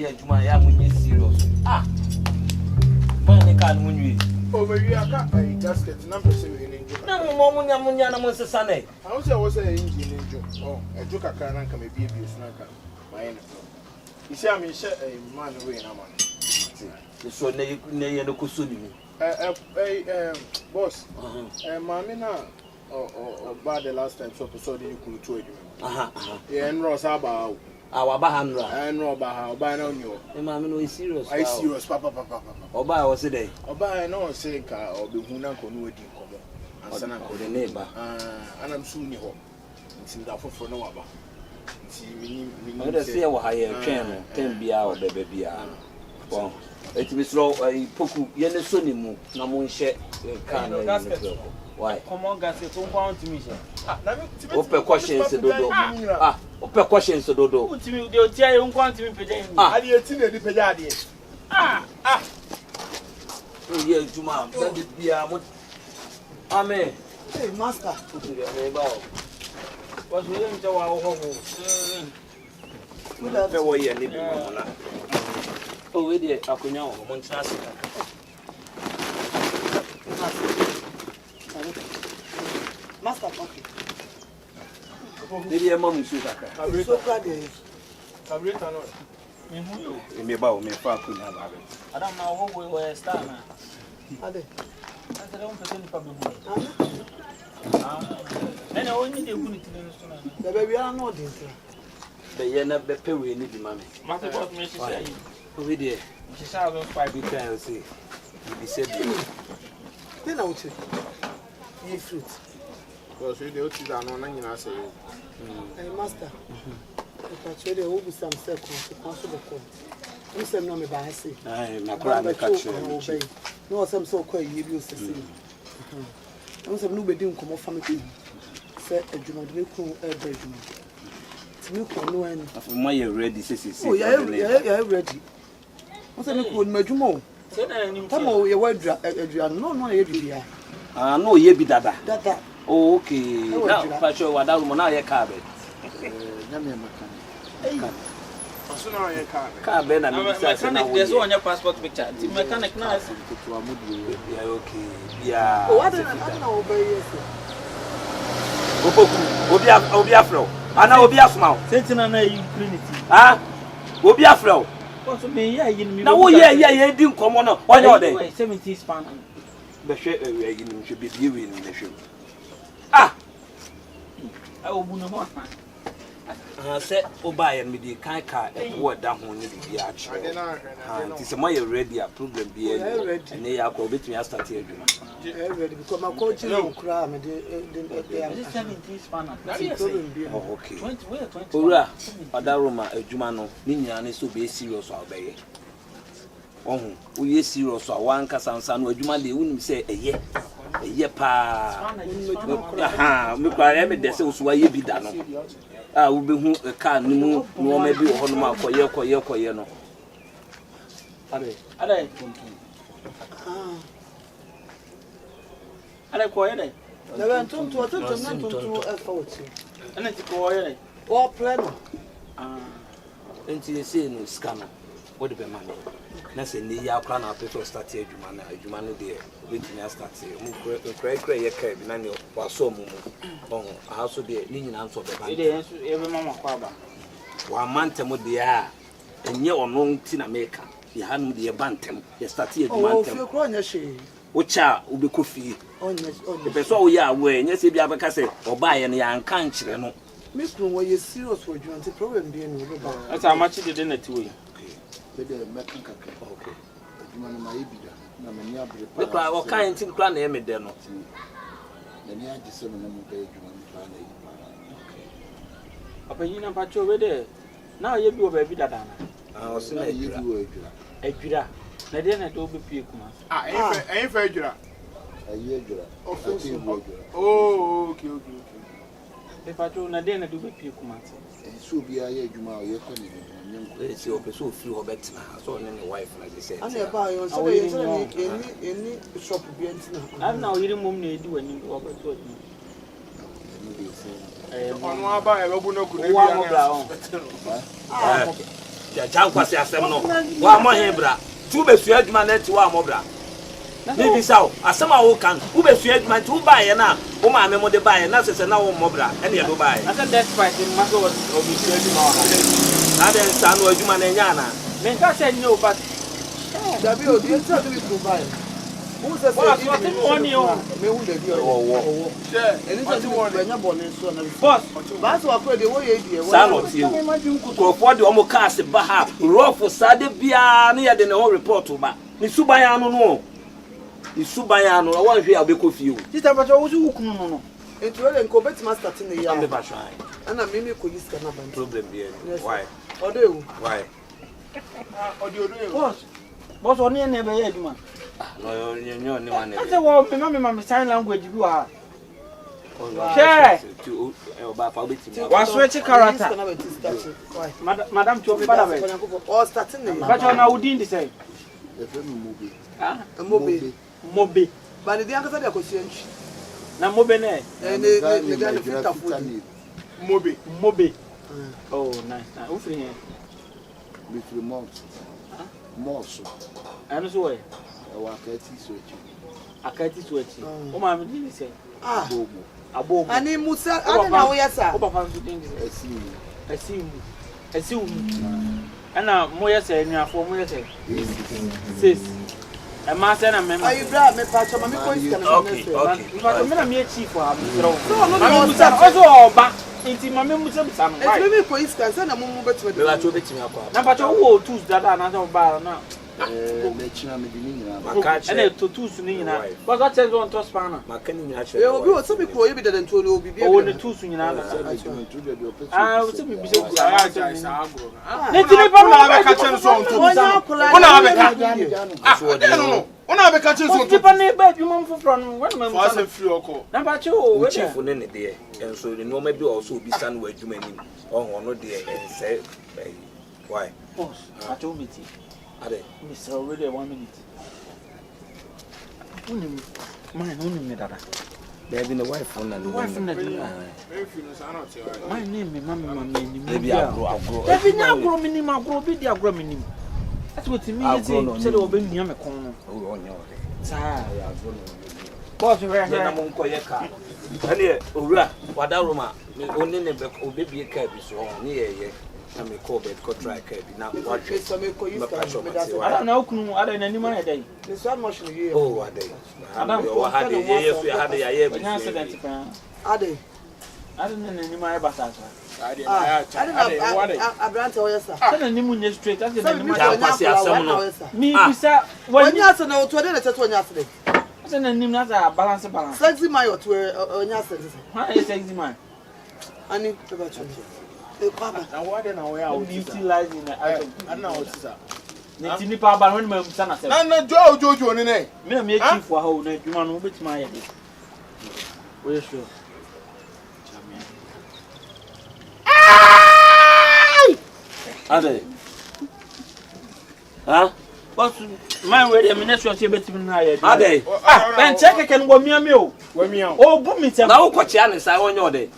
yeah, Juma, I am serious. Ah, money can't win you. Over here, I got a gasket number 7 in India. No, Momunia was a Sunday. I was an engine in India. Oh, a joke I can't come a baby, snacker. My enemy. You see, I'm a man away in a man. So, nay, no Kusuni. Boss, Mamina or bad the last time, so you could told you. Yeah, and Ross about our Bahamra and Roba, by no new. And Mamma is serious. I serious, Papa. Or by was a day. Or by no say car or be Hunako Nuidi Como. And Sana called the neighbor. And I'm soon you hope. It's in that for no other. See, we see our higher channel, 10 be out, baby. Well, it is slow. A Poku, Yenesonimu, Namun shed, why? Come on, gas, it's on to me. Open questions, Dodo. Ah, open questions, Dodo. Put me, they'll tell you, want to me. I didn't see the Pajadi. Ah, yeah, Juma, let it be a Amen. Hey, master. What's willing to our home? Oh, we did. I could know one chance. Master, okay. Maybe a moment, so glad you have written me about me, far could have it. I don't know who we were starting. I don't pretend problem. And I only need a good the baby are not this. The Yana Beppe will need the money. Master got me to say, we did. she shall go 5 We can see. You said, Then I will take you fruit. Because we do see that on any answer. Hey, master. If I trade the whole some seconds to cancel the call. You say no, me by say. I am a crime catcher. No, some so quite you used to see. I was a new bedroom come off from me. Set a Juma, the new bedroom. To me, no end. My ready, says, oh, yeah, ready. What's a new my Jumo? Come over your word, no, you ah, no, ye be dada. That. Oh, okay. Now, Pacho, what I will now your carpet. Carbon and mechanic, there's one your passport picture. The mechanic now. Yeah, okay. Yeah. Oh, I don't know, obey Opoku, Obiafro. I know Obiafro. Sentinel Trinity. Ah, Obiafro. Also, me, yeah, you now, oh, yeah, didn't come on. What are they? 70 span. The ship should be viewing in the show. Ah, I will know. I said, oh, buy and me the kind car and what down on the arch. It's a my ready a problem be ready. And they are called between us start here. ready because my coach is cry and they 70 span. Oh, okay. 20, Ura, Adaroma, a Jumano, Ninian is to be serious or obey. Oh, we are serious or one Cassan, or Juma, they wouldn't say a year pa. Aha, look, I am a desert, why you be done. Ah, will be a car, no, maybe a honor for your no. I like quiet. They went to a fortune. And it's quiet. Or plan. And you say no scammer. What the man? That's in the Yakan, our people start here, Jumano dear, waiting us start here. Cray, Nani, or so moved. Oh, I also did leaning out of the bank. Every mama quaba. 1 month with the air, and you are known Tina Maker. You hadn't the bantam, you start here. Oh, you're crying, she. Which are will be coffee. The person we are wearing, yes, if you have a cassette or buy any young country. Miss Room, were you serious for you until problem being over? That's how much you did it to you. The mechanic. Okay. Look, I will kind of plan him in there. Then you had to send them a okay. You know, but you're ready. Now you do a baby that I was saying, you do a Jura. They didn't do be Picuma. I ain't fair. A year. Oh, okay. If I do not do be Picuma. So be a year, you it's your person flew or better. So, any wife, like they said. I never buy any shop. I'm now eating mum need do when you go over to me. On my buy a Robuno could ya jankwase asem no wa mo hebra tu be sua adwuma na ti wa mo bra bibi saw asem a wo kan wo be sua adwuma tu ba ye na wo ma me mo de ba ye na sese na wo mo bra ene ye do ba ye asa that fight in maso was obi sua adwuma wa na den sa no adwuma na nya na me ka say no but Dabi o di tell me provide. Who says boss what you want you me who dey there Oh. Share. anything you want enya born so na boss but so akọ dey wo ye die sa no tie ko for de o mo cast ba ha rough sade bia na ye de ne ho report ba ni suban anu no ni suban anu wa hwe abeko fie o sister but wo su kunu no etu ele nko betima start na ya ambe ba shwan ana me ko yiska na ban problem be why odo ewu why boss oni ene be ye adwuma no yo nyo ni wane asa wo me sign language bi wa wa switch character madam to be bada be o starting na but na udin dey say mobe but the anka dey akosianchi na mobe ne ne ga fit afford Mobe. oh nice who free here Between months. Months. anu so we akati switch o ma me dey say abobo ani musa ani na wo yesa o papa so dey asimu ana mo yesa enuafo mo yesa sis e ma say na me ma ayi bra me pa chama me ko iska na okay but me na me chief wa bro no ma musa also oba inti ma me musa musa no e me ko iska say na mo betima be la cho betimi akwa na pa cho wo tools dada na so ba na Me china me dini na. makache ene to tools ni nyina but what tells on to spanner makani nya che e obi o so be ko ye be dada nto obi bi o ne tools nyina na ah o se bi se ku Ah, ne tini pa Una be ka chen so on to. Una be ka. No. Una be ka chen so on ti to. pa ne ba dwuma mfoforo no when ma For us free oko. na pa cho we chief ne ne de enso ni no ma bi o so obi san wa adwuma nim o no de ense why boss I told me ade Mr. already 1 minute unim dada baby the wife on na wife na If you know say not here. my name me mama ni baby agro Davi nya agro minim agro bi di agro minim that's what me is say the obe nia me kon no o onye o de sa agro no boss we na here mo nko ye ka ene owura wada roma oni ne be obebie ka bi so ni ye na me call bed ko try ka bi na wa Hwɛ sɛ mekɔ yi sika me da sɛ ada na okunu ada na nima na dai me so machine yi oh ade Adam, yo ha de ye so ya de ya ye bi nya accident pa ade ada na nima e basa sa Ade na ade na abrante o yesa sa na nimu nya straight ada na nima Ja, kwasi asɛm no. mi bisa wani wanya ase na otu ade na cheto wanya ase sa na nim na za balance sexy my otu wanya ase ha is sexy man ani to ba chu e kwaba na wade na we out. utilizing the item Ana o tisa. ne tini pa ba when ma musa na se Na jojo ni ne. me na me chief wa ho na adwuma no betima aye de we sure ade ha but my way the ministry of betima na aye de ade ben check keke no mi o Wa mi out. o bu mi tem na wo ko chia ne sai onye ode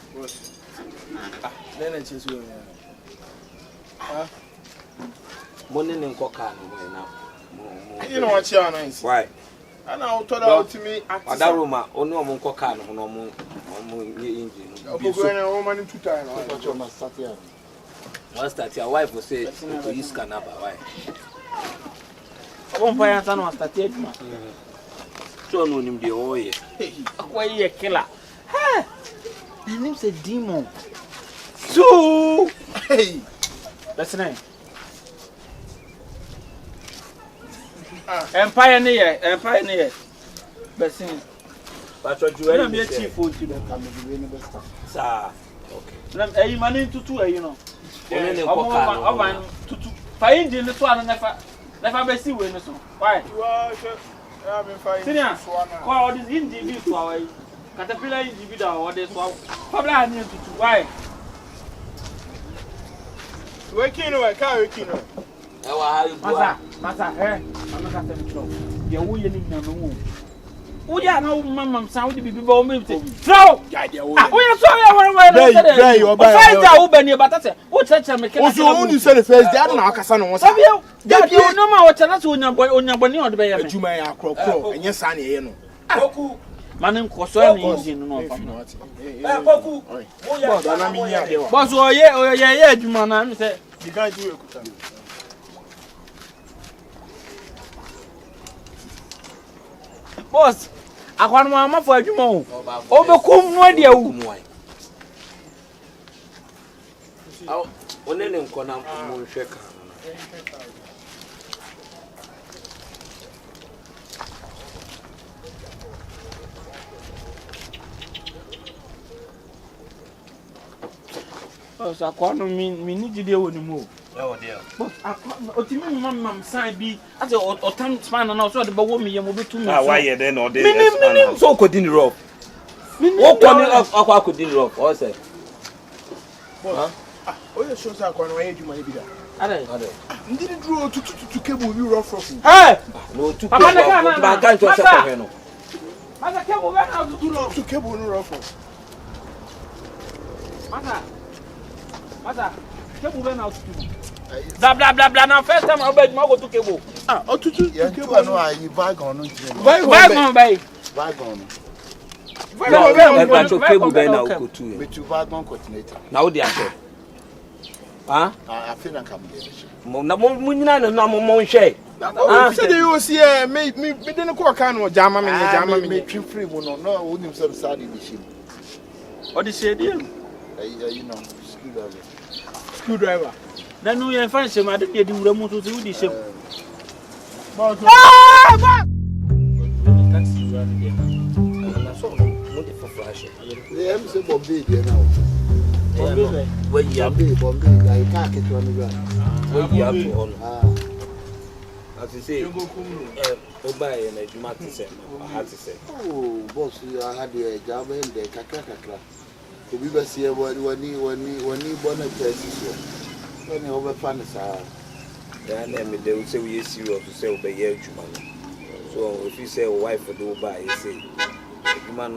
Na chesu ya. mo ne ne nko ka no na You know what you are nice. why Ana o to da to me wada roma oni o mo nko ka no no mo nye engine no bi Opoku so na o mani 2 times. one start your wife will say to use canaba why o bon pa yan san o start adwuma so no nim de oye akwa ye killer ha na nim say demon so Hey. listen empire ne ye besin but you na me chief o ti be sa okay na eyi mani tutu eyi no oni ne nko ka no oban tutu fa engine so ana nefa be si we no so why You are I been fine. senior ko all this engine bi so awai caterpillar engine bi da o de so pabla ni tutu why Working no, car working no. e wa ha ibu masa I'm not going to throw ye wo ye ni na no wo ya na wo mamam san wo di bibi ba o me te throw Guide your ah wo ya so ya wo Bray, or by Ubeni, but that's it. What's that? Also, only say the first day, I don't know, Cassano was you. You know what I'm on your body or the bay. You may have crow, and yes, Sunny, you know. Opoku. Manin Coson is in no. Opoku. Boss, oh, yeah, you man, say, you can't do it. Boss, I want mamma for you more. Overcome, no idea. Oh, when they didn't come out from check. Boss, I can't mean to deal with the move. Oh dear. But I can't, Mamma, sign be as a time span and also the Bawomi and will be too much. Why then or this? So could dinner off. What corner of Aqua could dinner off, or say? Oh, your shows are going away, you might be there. Didn't draw to cable you rough from. Hey! No, to can't just say, no. Mother, cable went out to do long To cable rough. Mother, cable went out to do. Blah blah blah blah. Now first time I bet my go to cable. Oh, to cable. No, I buy on. Buy on. No, to cable then now go to you. But you buy on coordinator. Now they are. Ah? I feel like I'm there. Na mo share. Said you was here, me didn't call can jama me trip free no who himself sad in the ship. What is it? You know, screwdriver. Then we find some other day do remote to do this. Where you are, Bombay, I can't get on the ground. where you are to honor. As you say, buy and you might say, I had to say. Oh, boss, I had a job in the Kakaka. We were here when he born a test. When he over funds are. Then they will say we are serious to sell by year. So if you say a wife for do buy, you say, you man,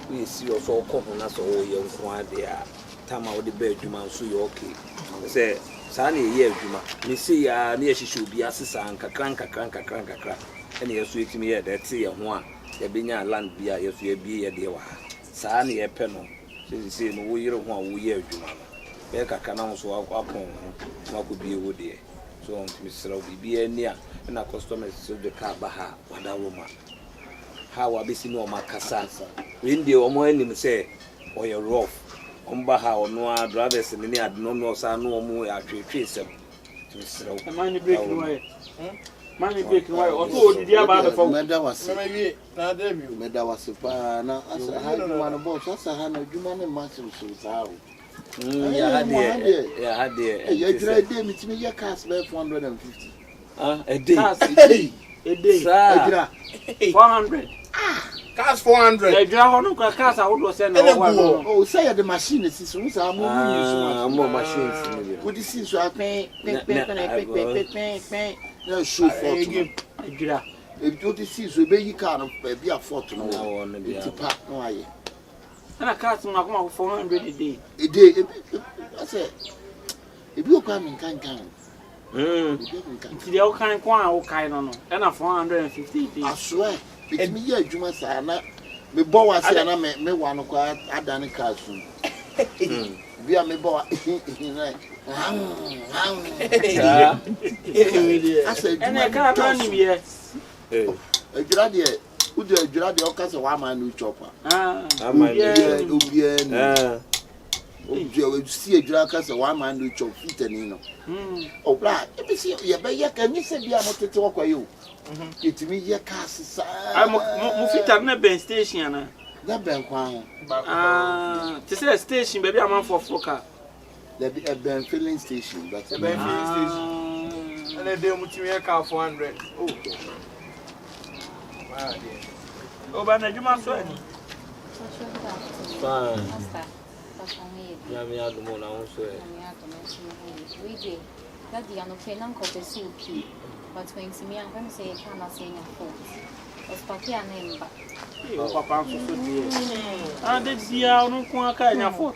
we are serious all couple, that's all young one there. Time out the bed, you man, so you okay. Say, Sunny, yeah, you see, near she should be assessor and crank. And you're sweet to me at that sea and one. There being a land via your be a dear. Sunny a penal. So you say, no, we don't want we hear you, man. Becca can also up on what could be a wood there. So, Mr. Roby, be a near and a customer to the car baha, one woman. How I be seen on my Cassasa. Windy or more enemy say, or you're rough. Baha or no drivers and any had no more actually trace them to sell. Money breaking away. Money breaking away. Or did you have a phone? That was a pana. As I had one about us, I had a human muscle. Yeah, dear. You tried them, it's me, your cast left 150. A day. A day. 400. Cast 400. The John cars I would send. Oh, say the machine is more machines. Would you see so I pay? No, shoot for you. If you see so baby can't be a fortune to pack no eye. And I cast my 400 a day. A day, I said, if you come in can't count. The old kind of and a 450. I swear. It's me here, you must say, me boy, I say, me one of I done a cartoon. We are me boy. I said, and I can't run him yet. A gradia, who do a gradia, cast a one man new chopper. You see a dracas, a one man new chop, feet and you know. Oh, black, let me see, you can you say, I'm not to talk with you. It's me, your cast. I'm Mufita Neben station. That bank one. To say a station, baby, I'm on for Foka. There be a Ben filling station, but a Ben filling station. And a day with car 400. Oh, oh, but you must win. Fine. Yeah, the moon, I won't swear. We did. That the unofficial copy soup. But when me, I'm going to say, I cannot say a fault. As Pakia name, but Papa, and the dear, no one can afford.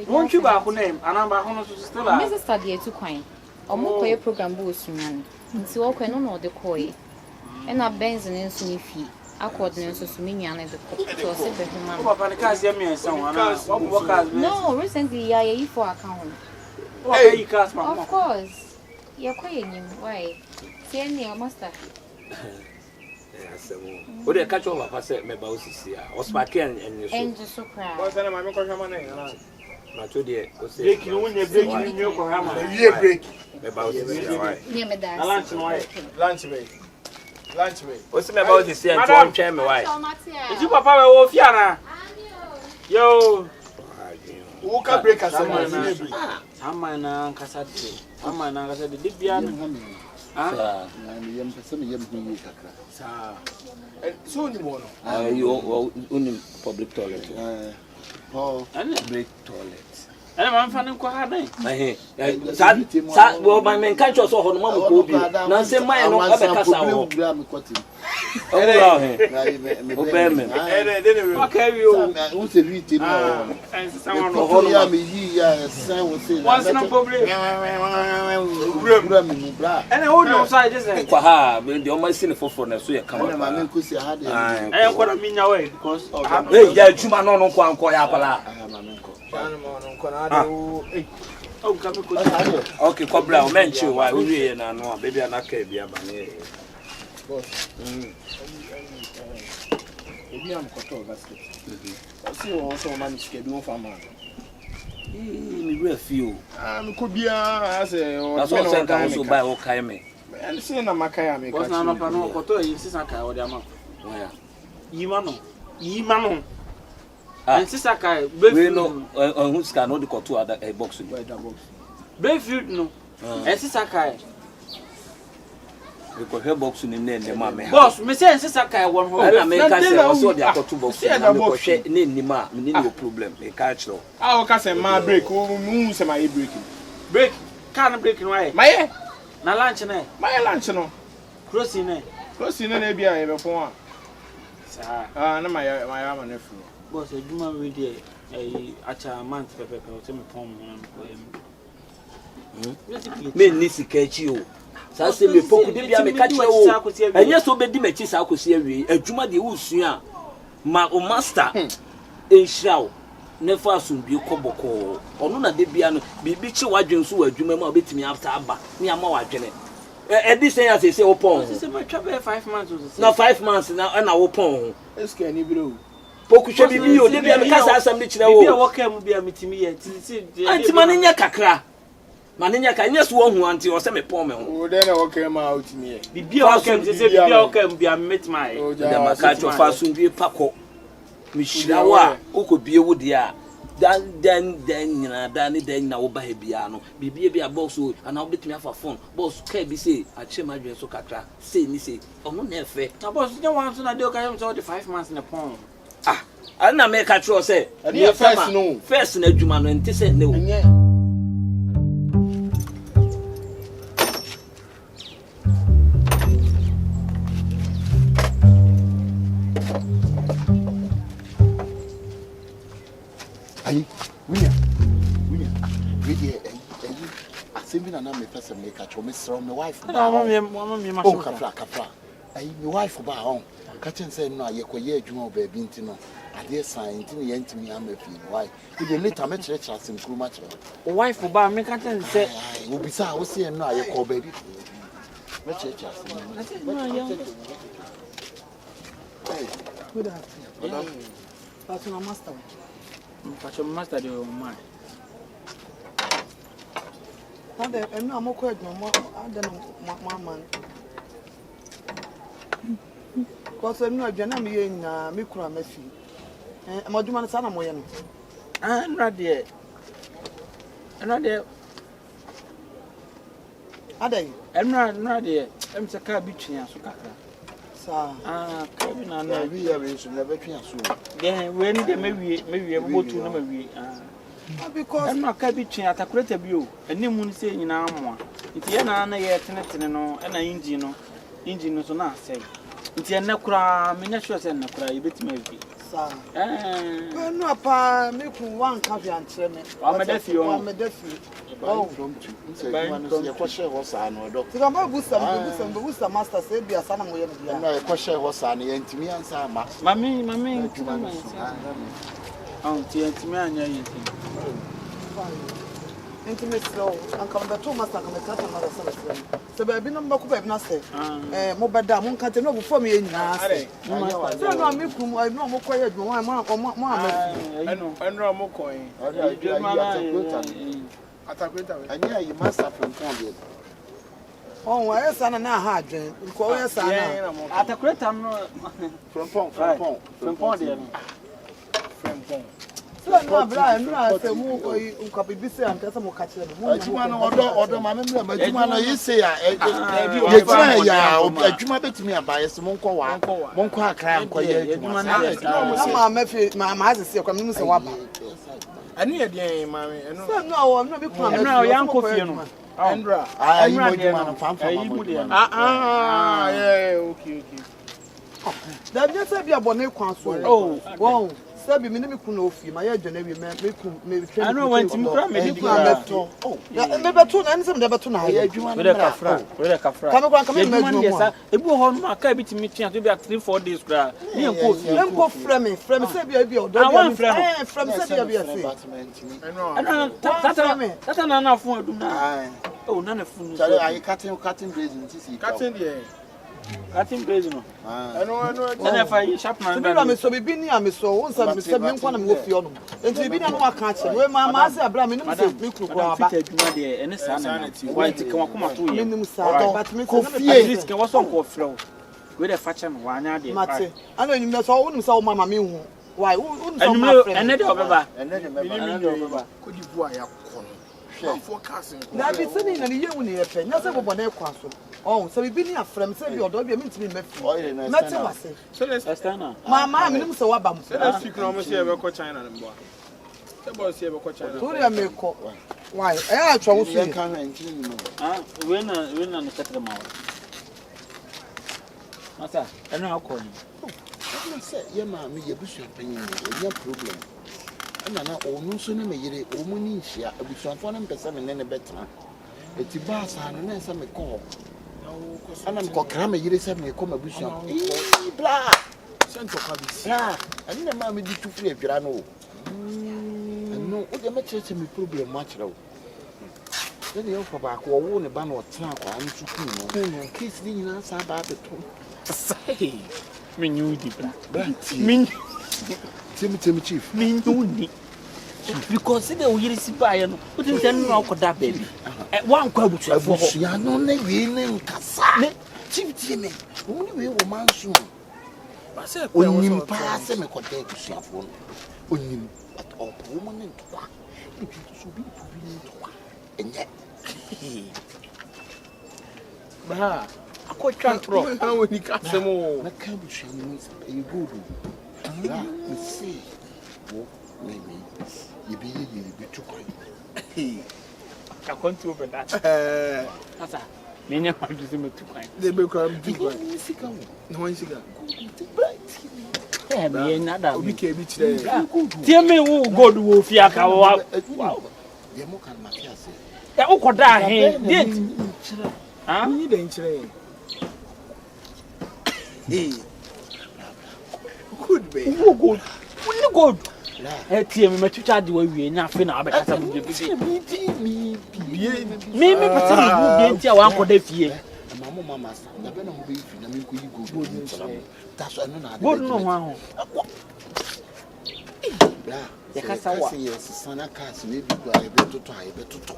Won't you back on name? And I'm back on to still. Mrs. Study to coin. Omo program boost man. Nti wo kwen no de koy. E na benzin nso ni fi. Accord nso so me nwane de ko. So se be huma. Papa the cars here me and someone. What cars? No, recently yeah for account. Hey, you cars man. Of course. Yeah koy enyim. Why? Say ni master. What they catch over pass me ba osisi a. Ospake and you so. And so cry. What's that my ko hama na? Na to dey o say. Break you when you break you ko hama. We break. Me ba osisi a why. Yeah me that. Lunch no why. Lunch break. Lunch break. O say me ba osisi and to ntwen me why. Is you papa we wo fia na? Yo. Who can break us? Sama na kasate. Sama na kasate dibia na. Ah, yam person yam hu kakra. Sa. So ni mo no. You in public toilet. Oh, Public toilet. Ana man fa ne ko ha dan. Sa wo man men catch us ho no ma ko bi. Na se man no e be kasa ho. Ora he. Obeme. Okay you. Who say we team no. And someone Ho ya me yi ya san wo say. What's no problem? And who know side just Kwa ha, the o ma sin foforo na so ye kama. Na ma men ko si ha de. I am going to mean away because Hey, ya juma no no kwa nko ya pala. oh come go. Okay, Cobra, menchi why we na no baby anaka bia ba ne. Boss. Ebi am koto basket. See won so man sike bi won fa man. Me we feel. Me ko bia as That's what say can also buy o kai me. And say na makaya me ka. Boss na no pa no koto yi sisa kai o de ama. Where? Yi ma no. And sisa kai we no who's can no the koto other box Where that box? Bayfield no. And sisa kai. We go here box ni ne ma me. Boss, me say sisa kai won ho. Na me ka say o so the koto box na me ko hwe ne ni ma me ni no problem. Me ka chro. Ah, o ka say ma break, o mu say ma break. Break. Can break no why? Ma Na lunch na. ma lunch no. Crossing na. Crossing na bia e be fon a. Sa. Ah, na ma ma na fu. Boss, ejuma we dey acha month pepe o se me pon mo na. Me ni sikachi o. Sa se me poku de bia me ka che o. Enye so be di machi sa akosi awie. Adwuma de wo sua ma o master enhira ne fa asumbi koboko. Ono na de bia no bibi chi wadwen so adwuma ma obetimi after aba. Ni ama wadwene. Edi say as say opon. Say me twa be 5 months o say. Na 5 months na opon. Eske ni bro. Poku hwe bibi o de bia me kasa asam de kire wo. Bibi a woka mu bia metimi ye. Anti manenya kakra. Manenya ka nyes wo hu anti o se me pon me ho. O de na woka ma out mi ye. Bibi a woka mu say bibi a woka mu bia metima ye. De maka cho fa sundue pakọ. Mi hira wa okobie wo de a dan nyina dan na wo ba he bia no. Bibi bia boss o ana wo betimi afa phone. Boss ka bi say a che madwen so kakra. Say ni say ono na efe. Na boss nye wan so na de o ka yam so the 5 months na pon. Ah, ana me ka tro say. First no. First na adwuma no enti say ne o. Assembly na me person make a choice from my wife. Mama me ma so. Kafra. My wife ba on. Catching say no ye koye adwuma ba bi ntino. Ade sign ntini ye ntimi amafi. Why? We dey later me church asim kuruma chero. Wife ba me ka ten say we be say wo say no ye ko ba bi. Me church asim. Good afternoon. That's my master. Pacho master de o man. Ade emi amoko edwuma ade no man. Cause emi no adwana me ye nyina me kura mafi. Amadwuma no sa na moye no. Ah, no de. Ade. No de. Em se ka bi twia so kakra. Sa. Ah, ka bi na na. We ya we so na be twia so. Yeah, we ni de mewie botu na mewie. Ah. Because I'm not cabbage atakureta bio. Animu ni say nyina amoa. Nti ye na ye tenetene no na engine no so na say. Nti ye na kura me na sure say na kura ye betima bi. sa no apa me ku wan ka fi antre me wa me da fi o from two say one say e ko share horse ano do ti ma busa master say bia sana mo ye no bia na e ko share horse ano ye ntimi ansa ma mami ntimi anya yi intimate slow and come the two master come tell another self so baby no mbako baby na say mo beda mo nka te no before me nyina say so no me kum no mo koye adwuma mo enro mo koyin atakweta we anya yi master from Congo oh wa esa na ha adwen ko we esa na atakweta no from pon there so no bra no say mu ko bibi say am tell mo ka kire mo adwuma no odo ma me adwuma no yi say ya ye tira ya adwuma betimi abaye se mo nko akra nko ye adwuma na ma mafi ma azese kwa me say wa ba anu ye den ma me enu so no no be kwa me no yan ko fie no Andra ayi mo adwuma no fam okay da bi say bia bone kwan so oh wow sabi me me kun ofi ma ye dwane wi me kun me train I know when tim kra me di beto me beto na nse me beto na ayi adwuma we the kafra kama kwa kama me adwuma ebi ho no aka bi timi tua to bi 3-4 days kra ni enko frame say bia odo bia frame say bia say tata na na fun adum na oh na na fun so ayi cutting blazing tisi cutting there cutting blazing no na fa sharp man ba me so bibi ni am so won sa me se me nkwa na me ofie no enti bibi na no aka ache we ma say abra me nim se me kru kwa ba fit adwuma de ene sa na white kan wakoma to ye me nim sa but me at least kan waso ko frɛ we the facha no wa anya de mate ana nyim na so won nim sa wo mama me hu why won so ma frɛ ene de obeba ko di bu aya ko no forecasting na bi se ni na ye hu ne ye pɛ nya se bobo na ekwa so oh so bibi ni afrem se bi odo bi me ntimi mefi mate wase so let's estana mama me nim se wa ba mo so let's speak no mo say e be ko China no mbo se bo say e be ko China to ya me ko why e atwa wo fi kan na ntini no we na no ketre ma wa masa eno akọ ni I say ye ma me ye busu panyin no problem ana na onu so na me yire o mu ni nhia abusuafo na mpesa me ne betena eti ba sa no na se me ko ana me ko kra me yire se me ko mabusua bla sento ka bi bla ani na ma me di tufri adwira no no o de me cheche me problem ma kira o then you for back wo wo ne ba na o tena kwa ntu ku no case ni nyina sa ba beto sai me nyu di bla me Timi chief me nyu ni because they will receive by no what is then no ko da baby one kwa butuafo ho ya no na wi ne nkasa ne chief tie me wo ni we wo manso ba se ko onyim pa se me ko da butuafo no onyim at all wo mo ne ntwa e bi so bi ntwa enye ba akotwa tro na woni ka se mo na ka butuafo no e godu na me see wo me you be too quiet. I can't do that. Asa, me nya want to see me too quiet. They be come too quiet. No one cigar. Eh, me na da. Obi ke bi kire. Tie me wo God wo fi aka wo. Wow. Ye mo kan Matias. Ya wo koda he. Date. Ah? Ni den kire. Good be. Wo God. Wo God. Eh, tie me metucha de wa wie nya fe na abekasa mu de me pata mu de ntia wa ankoda fie mama na be na mo be fi na me ko yi go that's no na God no ho bla ya kasa wa yes sana cars we bi gba e be toto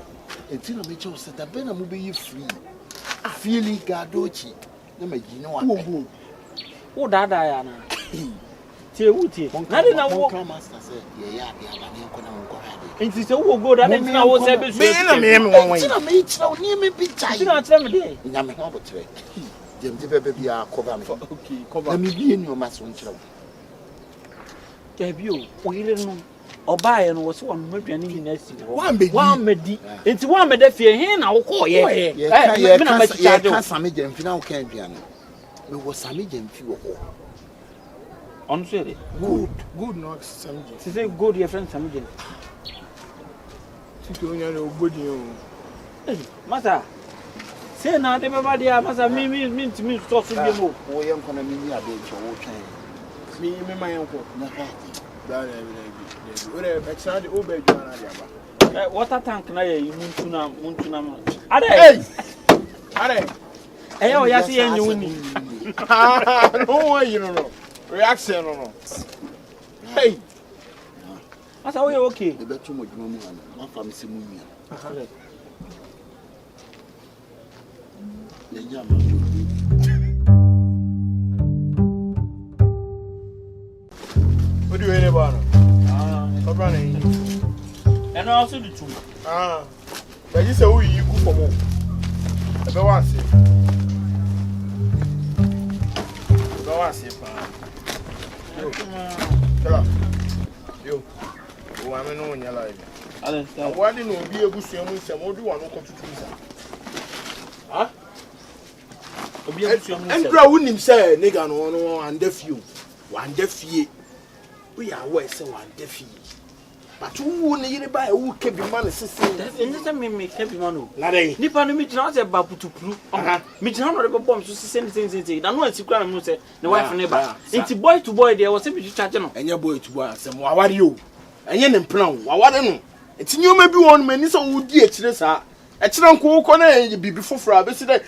enti na me che o se da be na mo be yi free feeling gadochi na magi na wa wo dada ya na tie wutie na de na wo master say ye ya de abane ko na nko ha de enti se wo go da de na wo se be so me na me won enti na me chira o ni me bi chai enti na tire me de nya me ho botre dem de bebe bia cover me okay cover na me bi eni o maso nchira ke bi o yire no oba ye no wo se wo maduane nyina si ho wan medi enti wan meda fie he na wo ko ye me na ma chicha de ka same jemfi na wo kan aduane me wo same jemfi wo ho On Sunday. Good no something. She say good your friend something. Tito nya no body o. Hey, mata. Say na de baba dia masa me so so bi mo. Wo yɛn kɔ na mi ni ade nkyɛ wo twɛn. Me ma yɛn kɔ. Na ka. Da na bi. Ore extra de oba adwuma na de aba. Water tank na ye muntuna ma. Ade. Hey. Ade. Eh o ya se ye nyu ni. No you no. Reaction no. Hey. Masa wo ye okay. E be tu mo dwuma mu ana. Ma fa me se mu nua. Ne nya ma. What do you hear about? Obra na yi. And also the two. But you say who you cook for more. E be wa se. E be wa se pa. Yo. O wa me no nya live. Ale. Wa di no bi egusua mu nsem odi wa no kotutu nsa. Ha? Obi egusua mu nsem. Endra wunim say nigga no anda fie. Wa anda fie. We are where say wa anda fie. But who ne yire ba e wu kebi man sisi. Eni se me kebi man o. Na dey. Nipa no mi gina se ba putupuru. Mi gina no de bom so sisi na no ansikura na mu se ne wife ne ba. Enti boy to boy there was se bi charge no. Enye boy to boy asem wa ware o. Enye ne mpena o. Wa ware no. Enti nyoma bi won mani se wo di akire sa. Akire nko ko na bibi foforo abesi de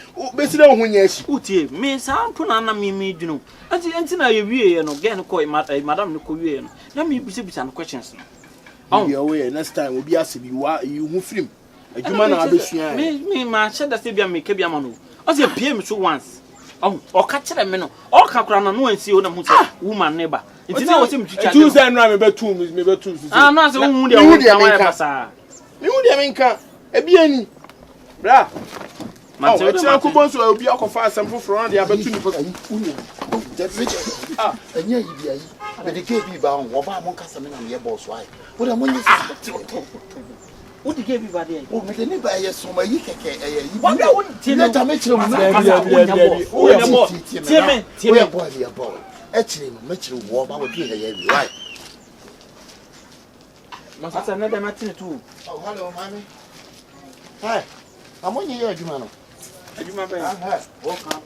ho nya ashi. Utie me sa mpo na mi dwunu. Enti na ye wie no gen ko madam ne ko wie no. Na mi bisa no questions no. Oh, yeah, next time obi ase bi wa you hu film. Adwuma na abesua. Me ma sheda se bia me ka bia ma no. O se pie me so once. O ka kire me no. O ka kura na no ansi o na hu se woman neighbor. Enti na wo se mtwitwa. Tu say no me betu so. No se hu dia wo na pasa. Me hu dia me nka. Ebi ani. Bra. Ma se tira ko bonso obi akofa asem foforo na dia betu ni paka. Anya yi bia yi. Be de ke bi ba on wo ba mo kasa me na me boss why. Wo da mo nyi Wo de ke bi ba de. wo me de ni ba ye so ma yi keke yi. Wo da wo tie na ta me kire mu na. Wo ya bo. Tie me. Wo ya boy. E kire mu me kire wo ba wo bi he ye wi. Why? Masa na da na tin tu. Oh, hello, mommy. Hi. I'm on your adwuma no. Adwuma ba.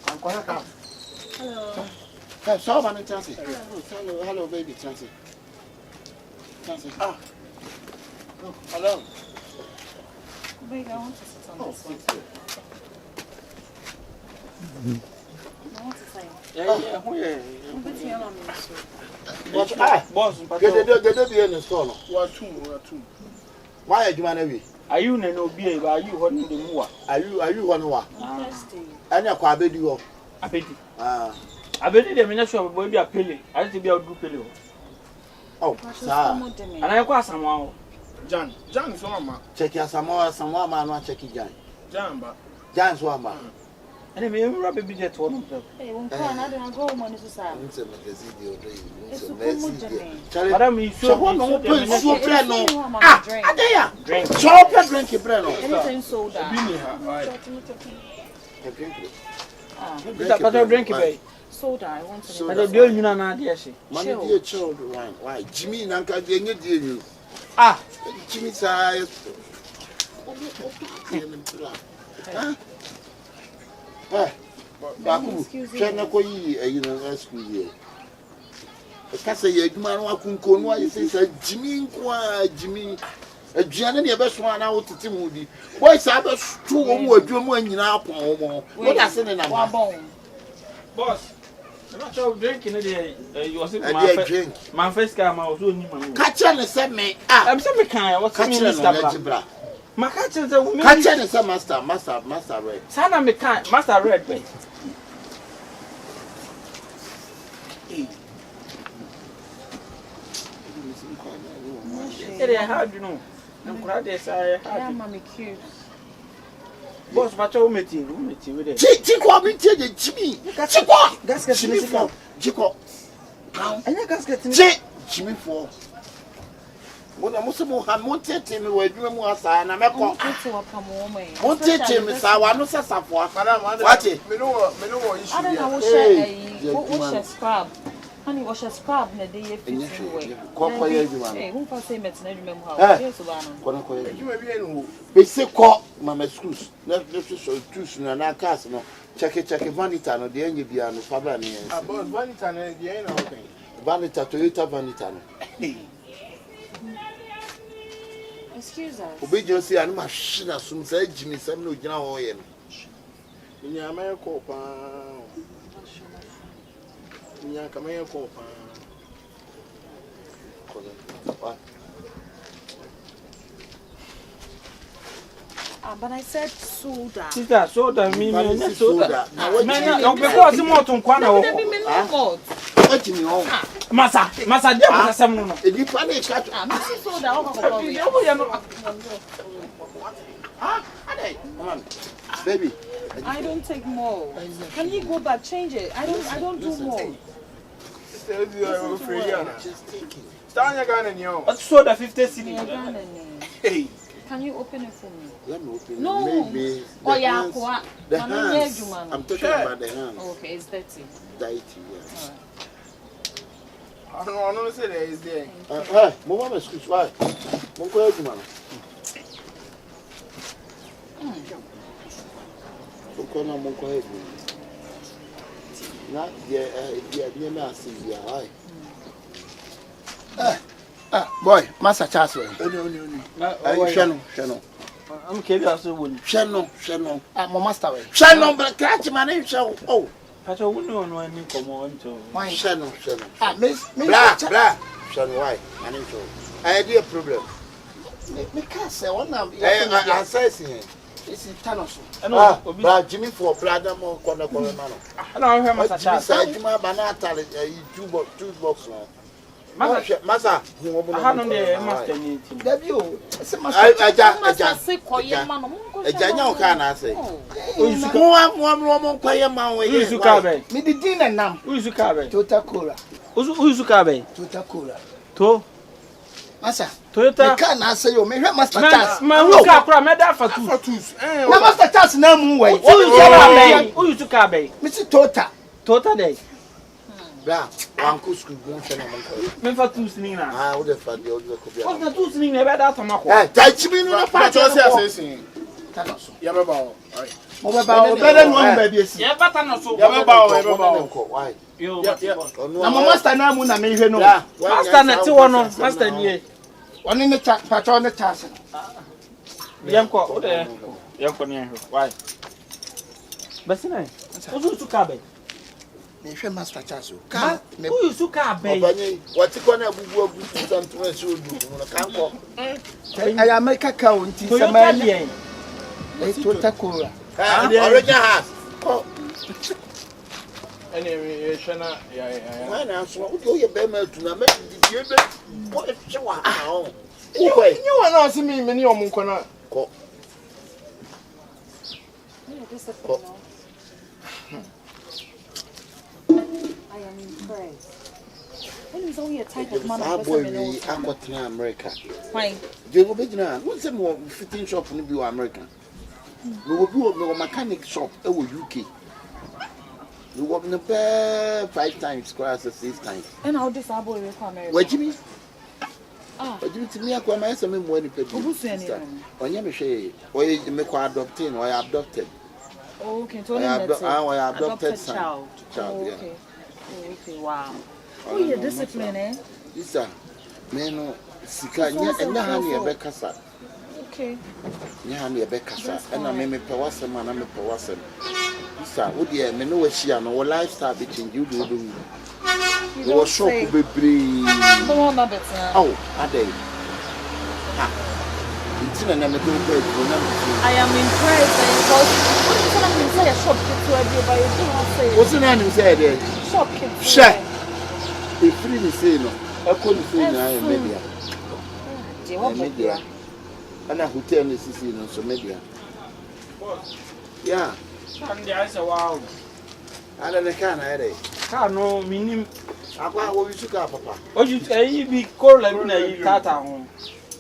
I'm going come. Hello. Hey, so man, Chancy. Hello, baby, Chancy. Chancy. Oh, hello. Baby, I want to sit on this one. I want to say. Yeah, who yeah. Boss, get be in the store no. What two. Why adwuma na wi? Are you no be are you holding the mua? Are you one wa? Anya kwa abedi ho. Abedi. Abedi de me na so boy bi apele. I just be out do pele. Oh, sa. And I kwa samwa. Jan so ama. Check ya samwa ma no check Jan. Jan so ama. And me rub baby jet one. Hey, won kwa na de go mo ni so sa. Nse magazine de odai. Nse merci. Madam you so one no pay so pre no. Adeya. Drink. So pre drink bre no. Anything soda. Bi ni ha. But drink it. Soda, I want to. But the you na dey she. Man dey chill wine. Why? Jimmy na nka dey nye dey you. Jimmy say. Baku, chena ko yi you know school here. Ka say adwuma no akunko no ayi say Jimmy nkwa Jimmy aduane ne be so ana wotete mu di. Boy say be to wo mu adwuma mu anyina apon wo. What that say na ma. Boss. I'm not sure drinking it. You was my first car. I was only my catcher and said me. I'm some kind. What's catcher? My catcher is a woman. Catcher and say master red. Sana me kind. Master red. How do you know? I'm glad they say I am mommy cute. Boss, but you met with it. Chico, me tell you, Jimmy. Chico, gasket Jimmy for Chico. And your gasket, Jimmy for. When I must have wanted him where you was, and I'm a call. Wanted him, Miss Awano Sasafwa. Madam, what? Me know I don't know what scrub. Honey, wash a scrub na dey if you way. Kwa ye adwuma. Eh, who pass say met na adwuma mu ha. Yes so ba no. Kwa ye adwuma bi enu. Be se ko mama schools. Na so tools na cars no. Check vanita no de anye bia no fa bra ne yen. About vanita na de na open. Vanita Toyota vanita no. Excuse us. Obi jo say anu ma hwe na sum say jimi sam na ogina ho ye no. Nya ma ko pa. Nya ka ma ko pa. But I said soda. Sister, soda me soda. Man, because you want to kwana wo. What you mean? Masa dey ko sam no. E di pa na e ka. Soda o ko ko. Baby. I don't take more. Can you go back change it? I don't do more. Just take it. Stand your gun in your. What's soda 50 cedi? Hey. Can you open it for me? Let me open No. Maybe. Oh yeah, The hands. I'm talking about the hands. Okay, it's dirty. Dirty, yeah. I don't know say there is there. Hey, move on, excuse why? Monko adwuma no. Monko adwuma. Na dia me asibia, why? Boy, Master Charles. Oni. Hweno. I'm kebi aso woni. Hweno. My master way. Hweno, but catch man hweno. Oh. Pacho woni ono ani komo onto. Hweno. Miss. Blah. Hweno why? Man hweno. I had a problem. Me can't say one now. I say here. It's Thanos. Blah, Jimmy for brother more corner man. Na o hwe Master Charles. Say Jimmy banana two box no. Masa, aha no dey master ni ti. Debio, say master. Aja say koye ma no mo nya o ka na say. Oyizuka. Mo kwaye ma we. Oyizuka be. Me di din na nam. Oyizuka be. Total Cola. Oyizuka be. Total Cola. To Masa. Toyota. Me can na say yo, me hwe Master Charles. Man who ka kura me da fatus. Na Master Charles na mu we. Oyizuka be. Me si Total. Toyota dey. Bra, wanko school go hwe na monko. Me fatus ni na. Wo de fa de wo de ko bia. What na fatus ni na be da tomako. Tai chimi no na pa Pacho say say. Thanos. Ya be ba o. Mo be ba o be no am ba bi esi. Ye bata no so. Ya be ba o. Why? Yo. Na mo master na mu na me hwe no. Master na ti wono, master ni e. Oni ne Pacho ne Charles. Yanko, o de. Yanko ni ehwe. Why? Basina. Oyizuka be. Me hwe Master Charles. Ka me Oyizuka be. Obanye, wati kwa na bubu agu santu na si odu no kan ko. I America ka wonti Toyota dey. Total Cola. Original house. Oh. Anyway, Shana, Why na so wo ye be ma tu na me di ebe ko e hwe wa ha o. You want to see me many on Munkona? Ko. I am impressed. When is only a type of man I boy we akotena America. Fine. Je go be gina, won say mo fitting shop no bi wo America. We will be a mechanic shop in the UK. We work in the 5 times, class 6 times. And how this abo we come America? What Jimmy? But you to me, I call myself more than petty. Who's your name? On your machine, or you make adopted or adopted. Oh, okay. I adopted child. Child, yeah. Okay. Okay, wow. Oh, you're disciplined, eh? This man, Sika, and Yahani a Beccasa. Okay. Yahani a Beccasa, and I may per wasem and I'm a per wasem. Sir, would you know what she and our lifestyle between you do? You was so be brave. Oh, are they? It's in an I am impressed because what is a shop to every by you what's the name said? Shop Share. If free the same, I couldn't say media. And I would tell this in so media. Yeah. And the answer wow. I don't know, Can no minim. I want you to go, Papa. Oh, you be cold like na tata home.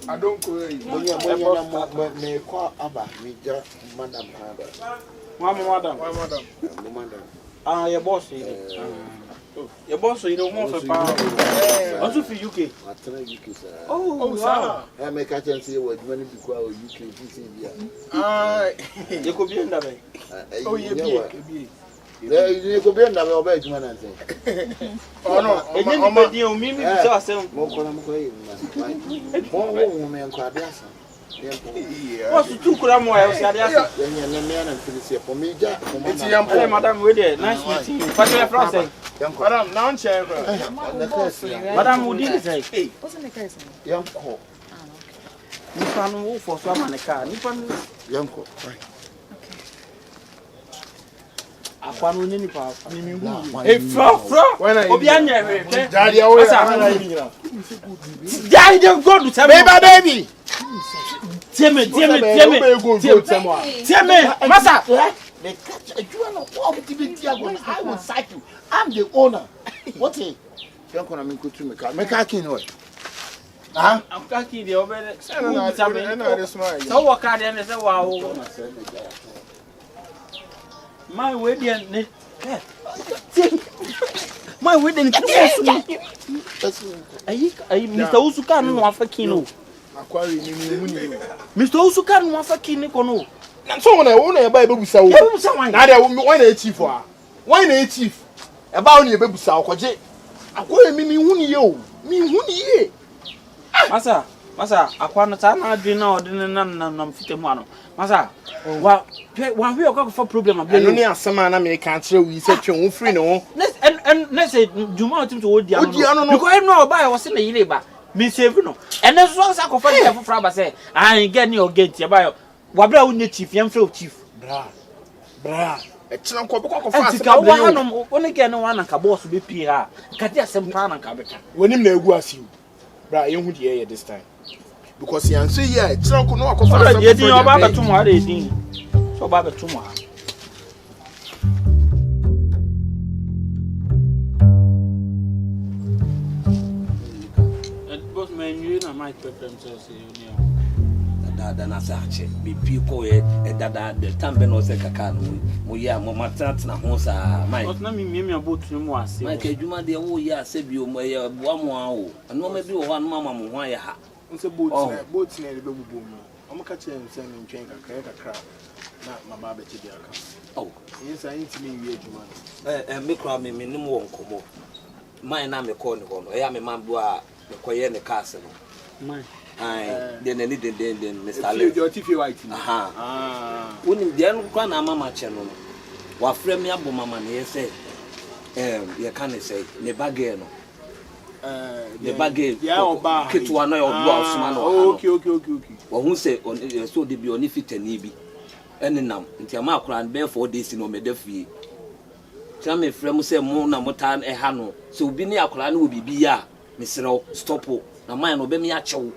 I don't go. When you may call Abba, me just Madam. Madam. Madam. Ah, your boss. Your boss, you don't want for power. Also for UK. UK, sir. Oh, wow. I make a chance here what money because UK. You could be in that way. Oh, yeah. You could be in that way, man. I think. Oh, no. And then you mean me to ourselves. More woman, What's the 2 gram oil? For me, It's young, Madam, with it. Nice meeting you. What's your process? Madam, now, chair. Madam, would you say? What's in the case? young call. Nippon will for some on a car. Nippon, Young call. I found any part. Hey, Fro, when I Obianya, Daddy, Daddy, don't go to tell me, baby. Tell me, Massa. They catch a you are not I will cite you. I'm the owner. What a young one, I mean, good to make a king. Huh? I'm talking the over. So what can I say? Wow, my wedding. My wedding. Mr. Usuka, no one for Kino. Mr. Usuka, no one for Kino. And so when I want a Bible, so now there will be one a chief. Why a chief? About your baby sow, Koje. I call me ye. Massa, I want to dinner or dinner, none fit one. Massa, well, one we are for problem. I only have some man I can't show you such a free no. And let's say, do not to hold the other. Because I know about I was in the labor. Miss Evino. And that's what I can for Fraba say. I ain't getting your gate here by Wabra on the chief, young fellow chief. Bra. A chunk of fast. Only again, one and Cabos be PR. Katia some pan and Cabeka. When him was you. Bra, you would hear this time. Because he answered, yeah, chunk no of you didn't know about tomorrow. So, Baba tomorrow. Both men, you know, my preference. Dana sache be people that the tambe no se kaka no mo ya mo matata na ho sa mai but na me about no mo ase mai ke djuma de wo ya se bi o mo ya boa mo a o no ma bi o ho no ma mo ho ya ha nse boat na de be bubu mu o mo ka che nse ni ntwen kakra na mama ba che dia ka oh yes I need to me wi adjuma me kra me nim wo nkomo mai na me call ni ho no ya me man bo a me koye ne case no mai then Mr. Leo your TV white Unim de no kwa na mama che no wa frame ya bo mama ne say you can say ne bagay no the bagay ya oba kitwa no your do asuma no okay wa hu say so de bi oni fitani bi enenam nti ama akura be 4 days no me da fie tia me frame say mo na mota ha no so obi ne akura na obi bi ya me sero stop na man no be me achew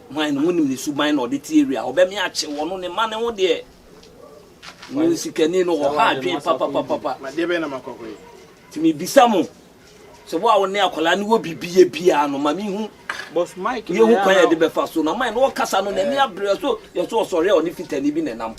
man no nim ni suban no de ti area obe me ache wono ne man ho de no sikani no ho ha dwen papa ma de be na makokwe ti me bisamo so wo awon ne akola ne wo bibie bia no ma mi hu boss Mike ye hu kwan de be fa so na man no kasa no na mi abre so ye so sori oni fitani bi ne nam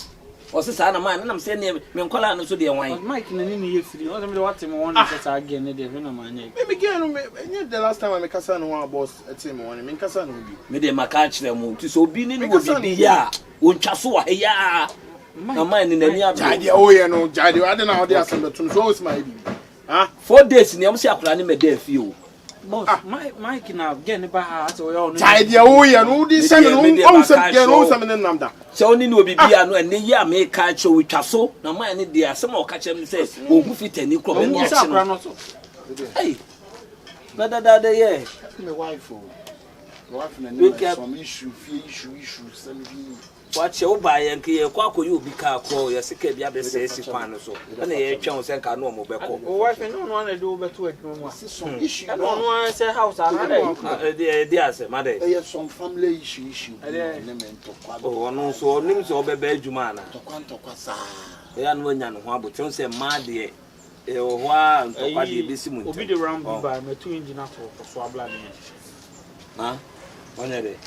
o se sa na man nam se ne me nkola no so de wan Mike na ni ye free o se me what me won say again ne de na man ye me again no me the last time I kasa no one boss team won me kasa no bi me de maka kire mu ti so obi ni wo bibi ya o ntwa so wa ya na man ni na ni abre jade o ye no jade ade na ode asem to so o my bibi 4 days ni am se akura ni me de fi o boss Mike na again ba ha so yo no jade o ye no di sem no o sem ge no sem ne namda se oni ni obi bia no ene ya me ka che o twa so na man ni de asem o ka che me se o hu fitani kro me ni akura no so hey da yeah My wife na some issue some watch you buy and clear quack you be car call your sick be able to say so and a chance and can no more back. Wife and no one to do better with some issue. I don't want to say house. Dear, mother, they have some family issue. Oh, no, so names or baby Jumana. To quanto quasa. They are no young one, but don't say mad dear. While be the round by my 2 engine for swabla. Huh?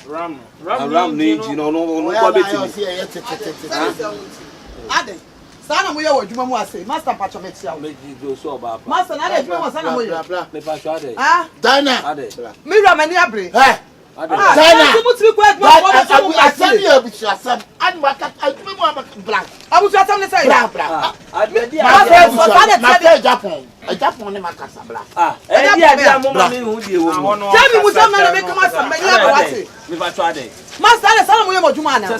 Ram need you know no Ade Sana mo ye wo adwuma mu ase. Master Pacho metia wo. Meji do so ba. Master na adwuma mo sana mo ye. Me pa so ade. Ah, Dana. Ade. me wura mani abre. Hey. Ah, Dana. mo ti ko adwuma ko ba so mo I ba said se. you abusu asem. Anu aka adwuma mu aba black. Abusu atam ne say. Black. Ade dia. Ma Japan. Japan ne makasa black. Ah, eh dia mo ma me hu die wo. Tell me musa na me kama sam me ya ba se. Me pa so ade. Master na sana mo ye mo adwuma na. E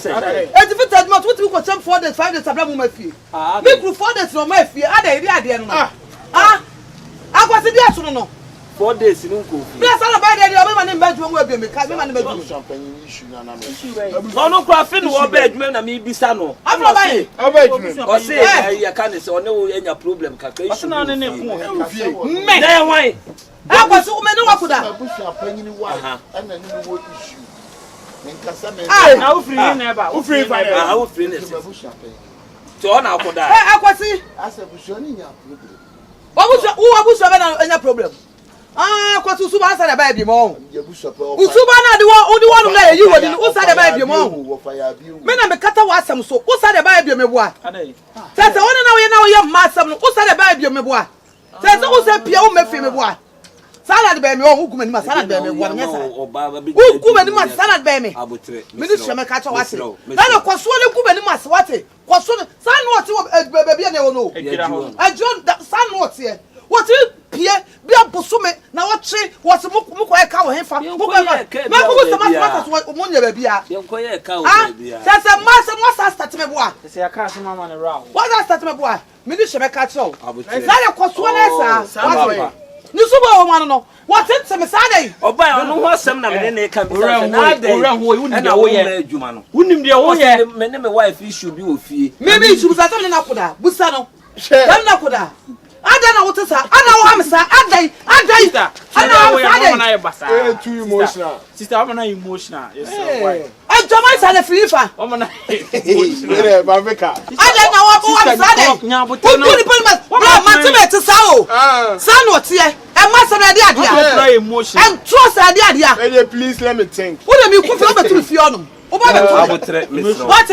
ti fit adwuma to ti ko cham 4 days 5 days abla mo ma fie. Me group 4 days no ma fie. Ade no. Ah. Akwasi dia so no. 4 days ni nko fi. Bless all about there o me ma ne mbadwuma mu abia me ka me ma ne mbadwuma. Champagne issue na na me. No no kwa fi no wo ba adwuma na me bisa no. Afro bai. O say ya ka ne se one wo enya problem kakra issue. Osuna ne ko Fie. Me. Na wan. Akwasi o me ne wakuda. Abusu champagne ni wa. Ana ni wo issue. Menkasa me. na wo free na ba wo free fa Ah, wo free ne se. Abusu champagne. So na akoda. Eh akwasi. Asa abusu ni nya problem. Abusu be na enya problem. Ah, akwasi usuba ansa na ba bi mo. Abusu champagne. Usuba na de wo na ye wodi no usa de ba bi mo. Wo fire bi. Me na me kata wa asem so usa de ba bi me boa. ade Sese wona na wo ye ma asem no usa de ba bi me boa. Sese usa pia wo me fi me boa. Salad be me o guma ni ma salad be me wo nyesa. Wo guma ni ma salad be me. Abotre. Me ni hwe me ka cha wate. Na no kwaso le guma ni ma se wate. Kwaso san no wate be na wo no. Ajon san no wate. Wate pie bi abosome na wo twe wate mu ko e ka wo hefa. Mu ko e ma ko so ma so mo nya ba bia. Yen ko ye ka wo ba bia. Sese ma se mo sa start me boa. se ya ka se mama ne rawo What that start me boy? Me ni hwe me ka cha wo. Abotre. Na ye kwaso na esa. Ni suba o man no. What it se me sa dey? Oba ono ho asem na me ne ka bi sa na dey. ora ho wo ni na wo ye adwuma no. wonim de wo ye Me ne me wife issue bi wo fie. Me issue sa tam na koda. Busa no. Tam na koda. Ada na wotsa. Ana wo amsa. Adai. Ana wo ya na ye basa Too emotional. sister am na emotional yes why Joma sa na firifa. o na Where Baveka? Ada na wo amsa dey. nya bo Wo kuni polma. Bra ma ti me ti sa o. Sa no tie. E ma sa na de adea. na emotion And trust ade adea. Hey, please let me think. Wo na mi ku fi o betu fi ono. O ba betu. Abotre Mr. What?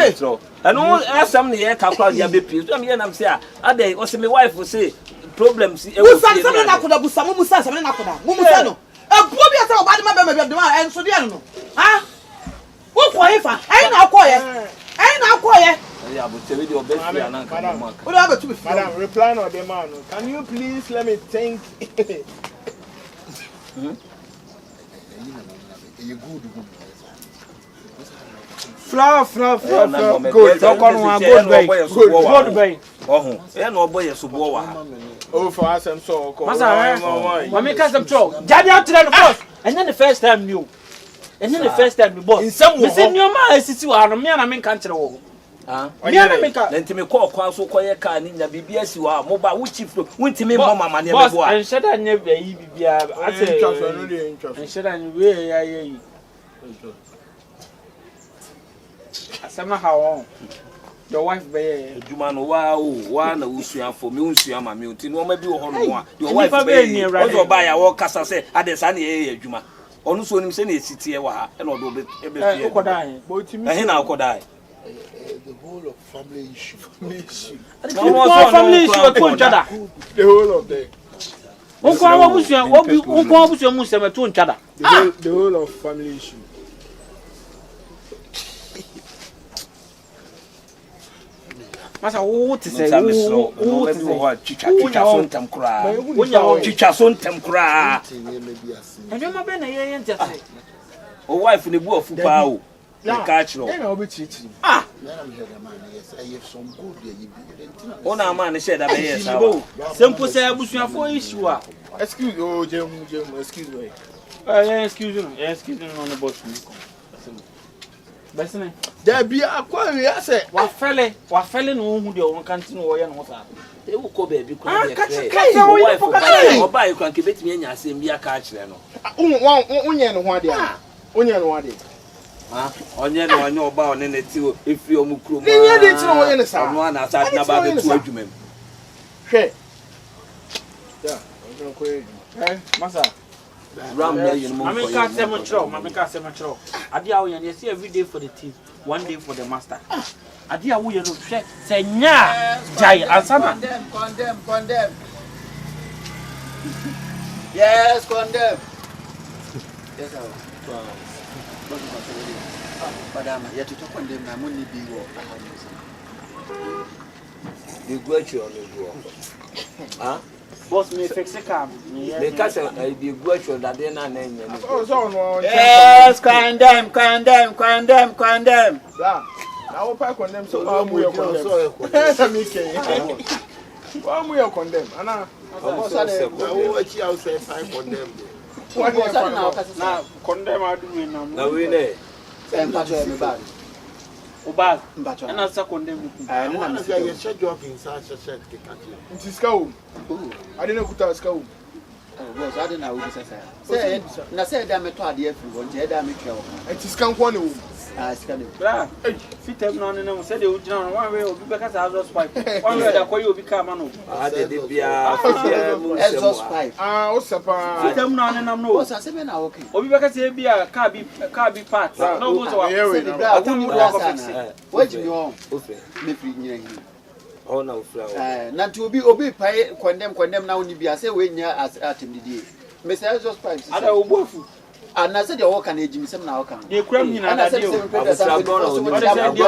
Ano asem ne ye ka kwa dia be pie. So me ye nam say ade o se me wife say problems e wo Busa sa na koda busa mu musa sa na koda. Mu musa no. E po bi asa o ba de ma be de ma en so de no. Ha? Wo ko hefa. Ai na akoye. Yeah, abotre we dey obey anan ka mo aka. Wo da betu fi. Madam, reply no the man. Can you please let me think? You good. flower Good. so kon wa good bay Ohun. E na obo ye sobo wa ha. Oh, for us, I'm so cold. masa wa me ka sam cho jadi atre no boss and then the first time new and then the first time the boss me say nyoma asisi wa no me na me kan kire wo Ah. me na me ka Na ntimi ko kwa so ko ye ka ni nya bibia si wa mo ba wo chief no ntimi mama ma ne be boss bo a. and shada nya yi bibia ase Interest. and shada nya we ya yi asama how your wife be Adwuma no wa na usua fo me unsua ma me nti no ma bi wo ho no a your wife be o ba ya wo kasa se adesa na ye adwuma onu so nim se na esitie wa ha e na odo be fie ukodan eh na ukodan The whole of family issue. family issue to ntwada The whole of the. unkwa abusua mu se me to ntwada The whole of family issue. masa wo te say wo te ho chicha so ntam kura chicha so ntam kura enyo ma be na ye ntase o wife ne bu ofu pa o ka chiro Na obi chichi. Let me hear the man. Yes, I have some good there. You be. ona ma ne share da be yes sempo say abusua fo issue a Excuse, oh, Jem, excuse me. excuse me on the boss me besene There be a query, I say. wa fele no hu de o kan tin wo ye no sa e wo ko be bi kwa be kasa wo ye pokale o ba e kwa nke betimi anya asem bi aka kire no Unye no ho ade. Unye no ho ade. ha onye no onye oba one ne ti o efi o mu kuro ma Ninye de ti no wo ye ne sa. ono ana sa na ba be tu adwuma mu Hwe. Yeah, I'm going to masa Ram there you know. Mami can't say much wrong. Mami can't say much wrong. Adia we you see every day for the team, one day for the master. Adia we you know say nya jai ansana. Condemn. Yes, condemn. Yes, madam, you to condemn na money be wo. You go at you on the go. Huh? Boss me fix a cam. The castle the go at you that they na name. Yes, condemn. Yeah. Now we condemn so we are condemn. We are condemn. Ana. What you outside find condemn. What now condemn are doing now. Now we ne. Me bag. Oba. And I condemn. I know na say you check job inside check the country. Ntiska I didn't kuta ska o. Boss, I didn't know what to say. Say na say that me to ade afi won je da me twa o. Ntiska nko ne wo. Ah, ska ne. Bra. Fitem no no say dey ojina one way obi be kasa exhaust pipe. One way da koyi obi ka ma no. Ah de bia Exhaust pipe. Ah, o sapa. Fitem no nam no. Boss, I say me na okay. Obi be kasa bia car bi part. No go to wa. Atuni bra sana. What you on? Me free nyina hi. Oh no flower. Na to obi pay condemn na oni bia say we nya atem didie. Me say exhaust pipe. Ada obofu. And I said, "You can age me some now." The crime in that deal. The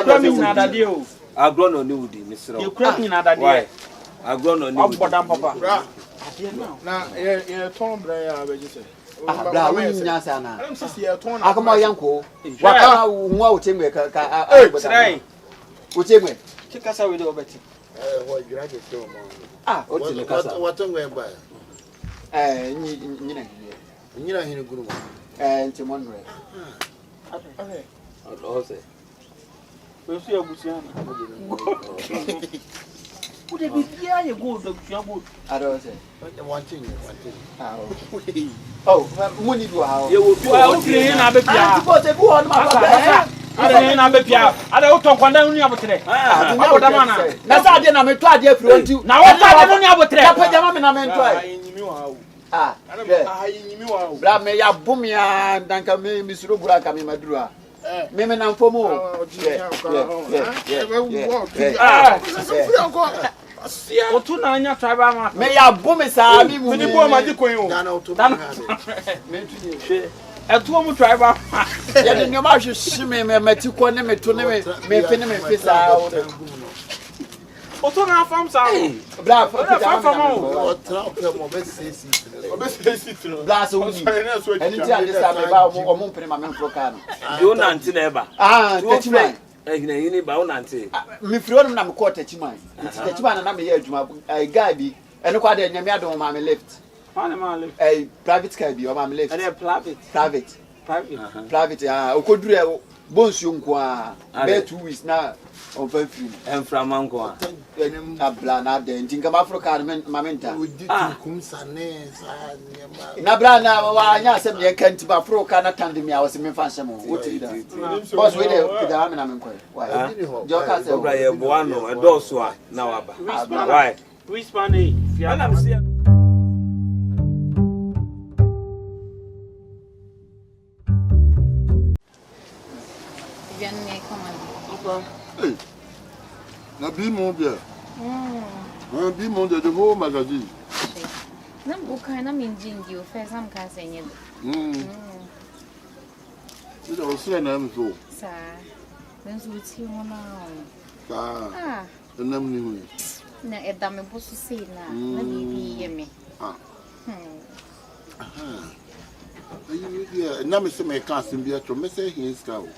crime in that deal. I grown on new day, Mr. The crime in that deal. I grown on new. Papa. Now, yeah, Tom Bray, I register. Ah, we nyasa na. I'm just here, Tom. Akoma yanko. Waka nwa utemwe ka. Today. Utemwe. Kikasa we do obeti. What graduate so mo. Ah, otile kasa. What on ba? Nyina hinu guru mo. Nti monre. Okay. Allah say. We see abusiana. Would it be here you go to Jabu? I don't say. One thing. Oh, money do how. You will do out in Abia. Suppose go on my I don't Abia. I don't talk on the Union today. That's how I me try dey front you. Now what I don't know about that page am na me try. Ah, bra me ya bum ya danka me misuro bura ka me maduru a. Me na mfomo. Otu na anya tribal man. Me ya bum sa mi mu. Me bo ma di koyin o. Me tu Etu omu tribal. Ya de nyoma hwehwe me mati ko ne me to ne me fe ne me fe sa. Otu na farm sa. Bra farm O trap mo be say bla so uni. Eni ti ade sa me ba o mo mpene ma me mfro ka no. You nanti na eba. Ah, techiman. Ehina yini ba o nanti. Me firi onum na me ko techiman. Techiman na me ye adwuma guy bi. Ene kwa de nyame adom ma me left. Private car bi o ma me left. Private. Ah, okoduru e bonsu nko a. Be 2 weeks na on fa free. Enframa nko a. Abla na de ntinka ma Africa ma menta. Kum sane sa nyama. Na bra na wa anya asem ye kanti ba Africa na tande mi a wose me fa nsem o. Woti da. Boss we de pida me na me nko. Why? Joka se obra ye boa no e do so a na waba. Why? Respond e. Fiana me see. Na bi mon bien. Na bi mon de vos magazines. Na buka na minjingi o fe sam ka senye. Ida o se na mzo. Sa. Benzu ti mo na. Sa. Na mni hu. Na eda me bosu se na bibi ye me. Na me se me kan sim bi atro me se hin ska o.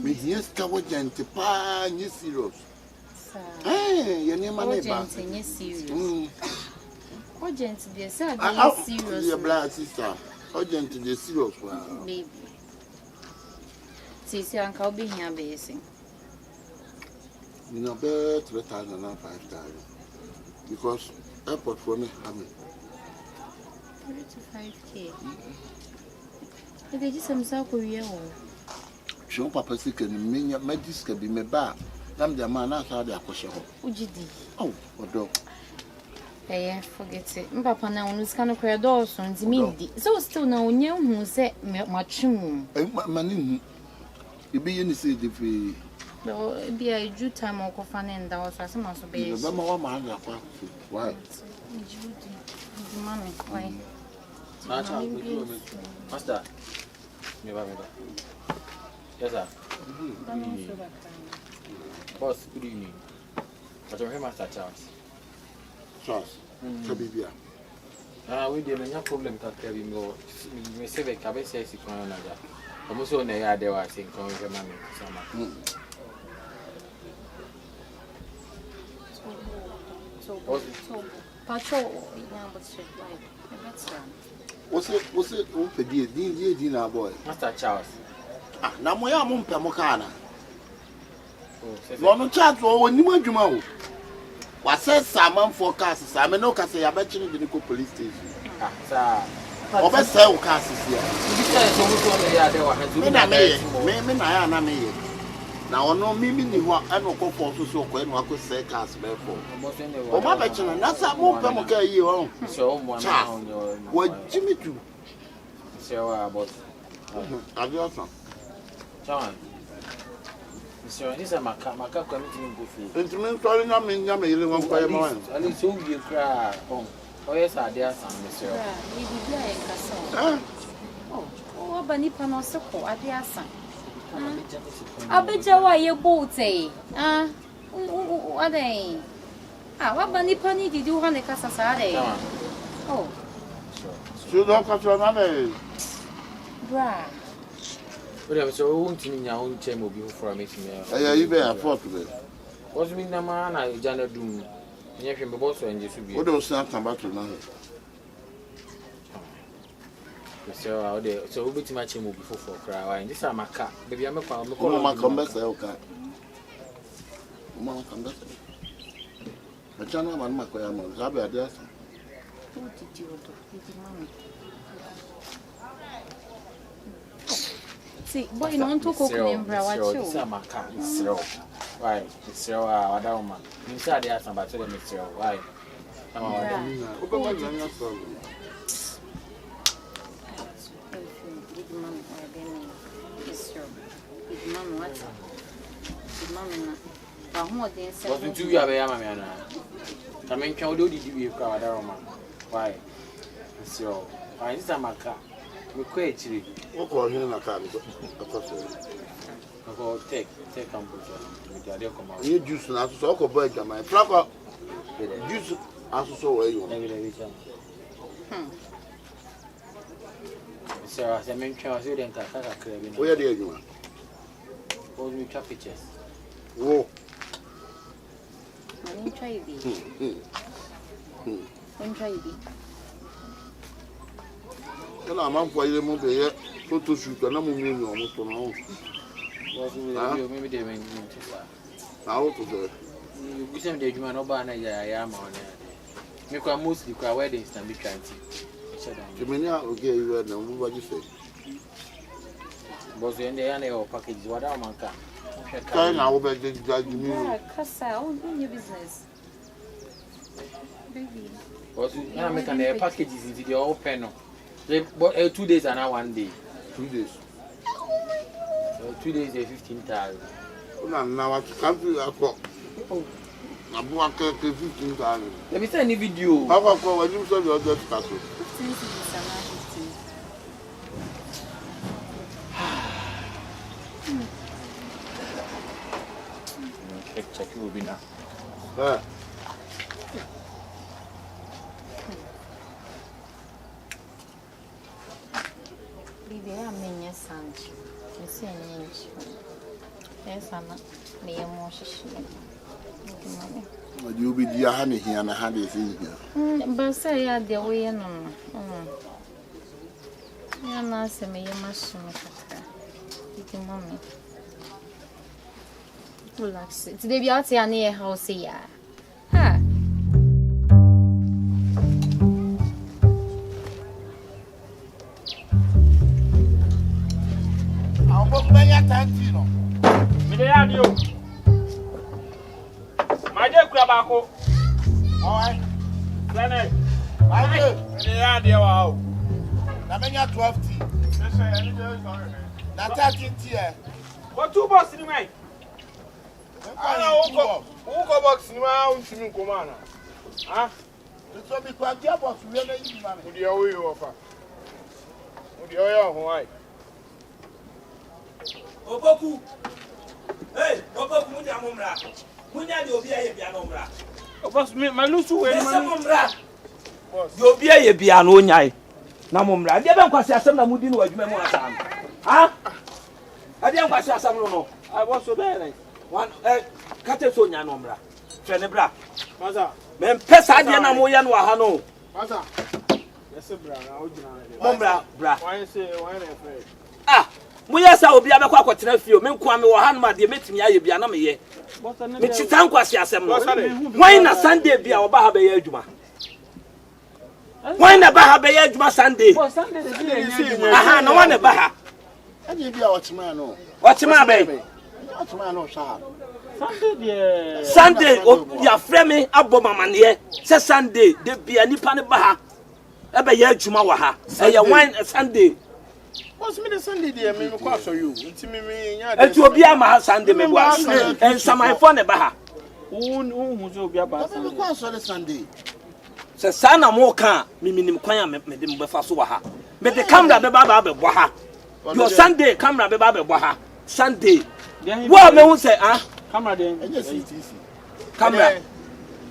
Me hin ska wo gente pa ni serious. Ye ni ma ne ba. Gente ni serious. O gente de se a serious. Ye bla sister. O gente de serious wa. Baby. Se anka obi hia be ese. You know be 3,000 and 5,000. Because airport for me I mean 35k. Just some so Korea. Shon papa se kan me magiska bi me ba nam de ma na sa de akoshe ho. Ujidi. Oh, odo. Yeah, forget it. Papa now on scan of corridors on the midi. So still now near who said much room. Money. You be in the city. Be a due time or coffin and that was as much obey. Why? Money, why? Master. Yes, sir. Boss, good evening. But I'm here, Master Charles. Charles, Kabibia. We didn't have problem to tell him. We say the cabin says he can't another. I'm also on the yard there was in Congress. Patrol, what's it? Open dinner boy. Master Charles. Now, my mum Pamocana. No chance or when you want to know. What says Simon forecasts? I mean, no, because I bet you didn't go police station. Sir. Over sell casses here. Me, now, no, me, I don't go for so when I could say cast before. Oh, my bachelor, that's a more Pamoca you. So, what Jimmy do? So, about Adios. John. Monsieur, this is my cup committee go free. Intimate calling them in Yammy, one by mine. At least you cry home. Oh, yes, I dare some, monsieur. Oh, Banipa no so cool, I dare some. I bet you why you both say, what they? What Banipa need to do on the Casasade? Oh, should not catch your name. Bra. Whatever, so won't in your own chamber before I make me. You better afford to be. What's mean the man I Janet Doom? You can be both and just be. What don't sound about to know? So we'll be to my chamber before for cry. And this is my car. Baby, I'm a car. Mama come back, okay. Mama come back. But you know, I'm not going to have a death. What did you do? See, boy, you want to cook in Brawach. This is my car. It's zero. Why? It's zero. I don't want. Inside the house, but tell them it's zero. Why? Wasn't too young, man. I mean, can do the car? Why? It's zero. Why is that my car? We quite chilly. What call him a car? Take computer. You juice and so could my flock juice as so way you. So, as I mentioned, I didn't have where did you? Hold me trap pictures. Oh, When try be. and I'm up for you movie here. Photo shoot and I'm moving almost from home. Maybe they went into Now, to you send the human over and I am on it. Make a mostly cry weddings and be trying to. the many okay, you had no what you say. Was in the annual package, what I'm on car. Kind of over the judge me. Casa, I'll do your business. Baby. Was you make a packages into the old panel? 2 days and now 1 day. 2 days. 2 days, 15,000. Now I come to a clock. I'm walking 15,000. Let me send a video. How about when you saw your death castle? 15 cities and now 15. Check you will be now. Baby, I'm in your son. You see, yes, I'm not. Me and more You be the honey here and a honey here. but say, I the way no. You're not saying me, you must you can mommy. Relax. Today, be out here near house here. Ha. I'll book my attention. Radio. My dear Crabacco. All right. Sane. Aye. Ni ya de wa o. Na menya 12 tea. Yes, any day sorry. Na 13 tea. What 2 box ni mai? Ana uko box ni ma untimi nkoma na. Ah? So be kwa dia box we na yi ma. Odi owo yi ofa. Odi oyo ho ai. Opoku. Hey, Opoku mu dia momra. Munya de obi aye bia no mra. Boss me malusu we man. Momra. Boss. Yo obi aye bia no nyai. Na momra. Ade be nkwase asem na mudi no adwuma mu asa. Ha? Ade nkwase asem no. I was so bad. One kate so nya no mra. Hwe ne bra. Maza. Me pesa ade na mo ye no ha no. Maza. Yes bra na o gina na. Momra bra. Why na free? Ah. Muya sa obi abekwa kwotena fio me nko ame wo ha no ma de metimi aye bia na me ye. Me chita nkwase asem no. Why na Sunday bia oba ha be ye adwuma? Why na ba ha be ye adwuma Sunday? Sunday dey aha na wana ba ha. Anye bia ochima no. Ochima be. Ochima no sha. Sunday ya frame abomamane se Sunday de bia nipa ne ba ha. E be ye adwuma wa ha. E ye wine Sunday. What's me the Sunday there? Me kwa so you. Nti me nya. Etu obi ama Sunday me bo ase. En samai fo ne ba ha. Hu so obi aba Me kwa so the Sunday. Se sana mo kan miminim kwan a me de mbefa so wa ha. Me de camera be ba bo ha. Your Sunday camera be ba bo ha. Sunday. Wo me hu say ah camera dey. Enye CTC. Camera.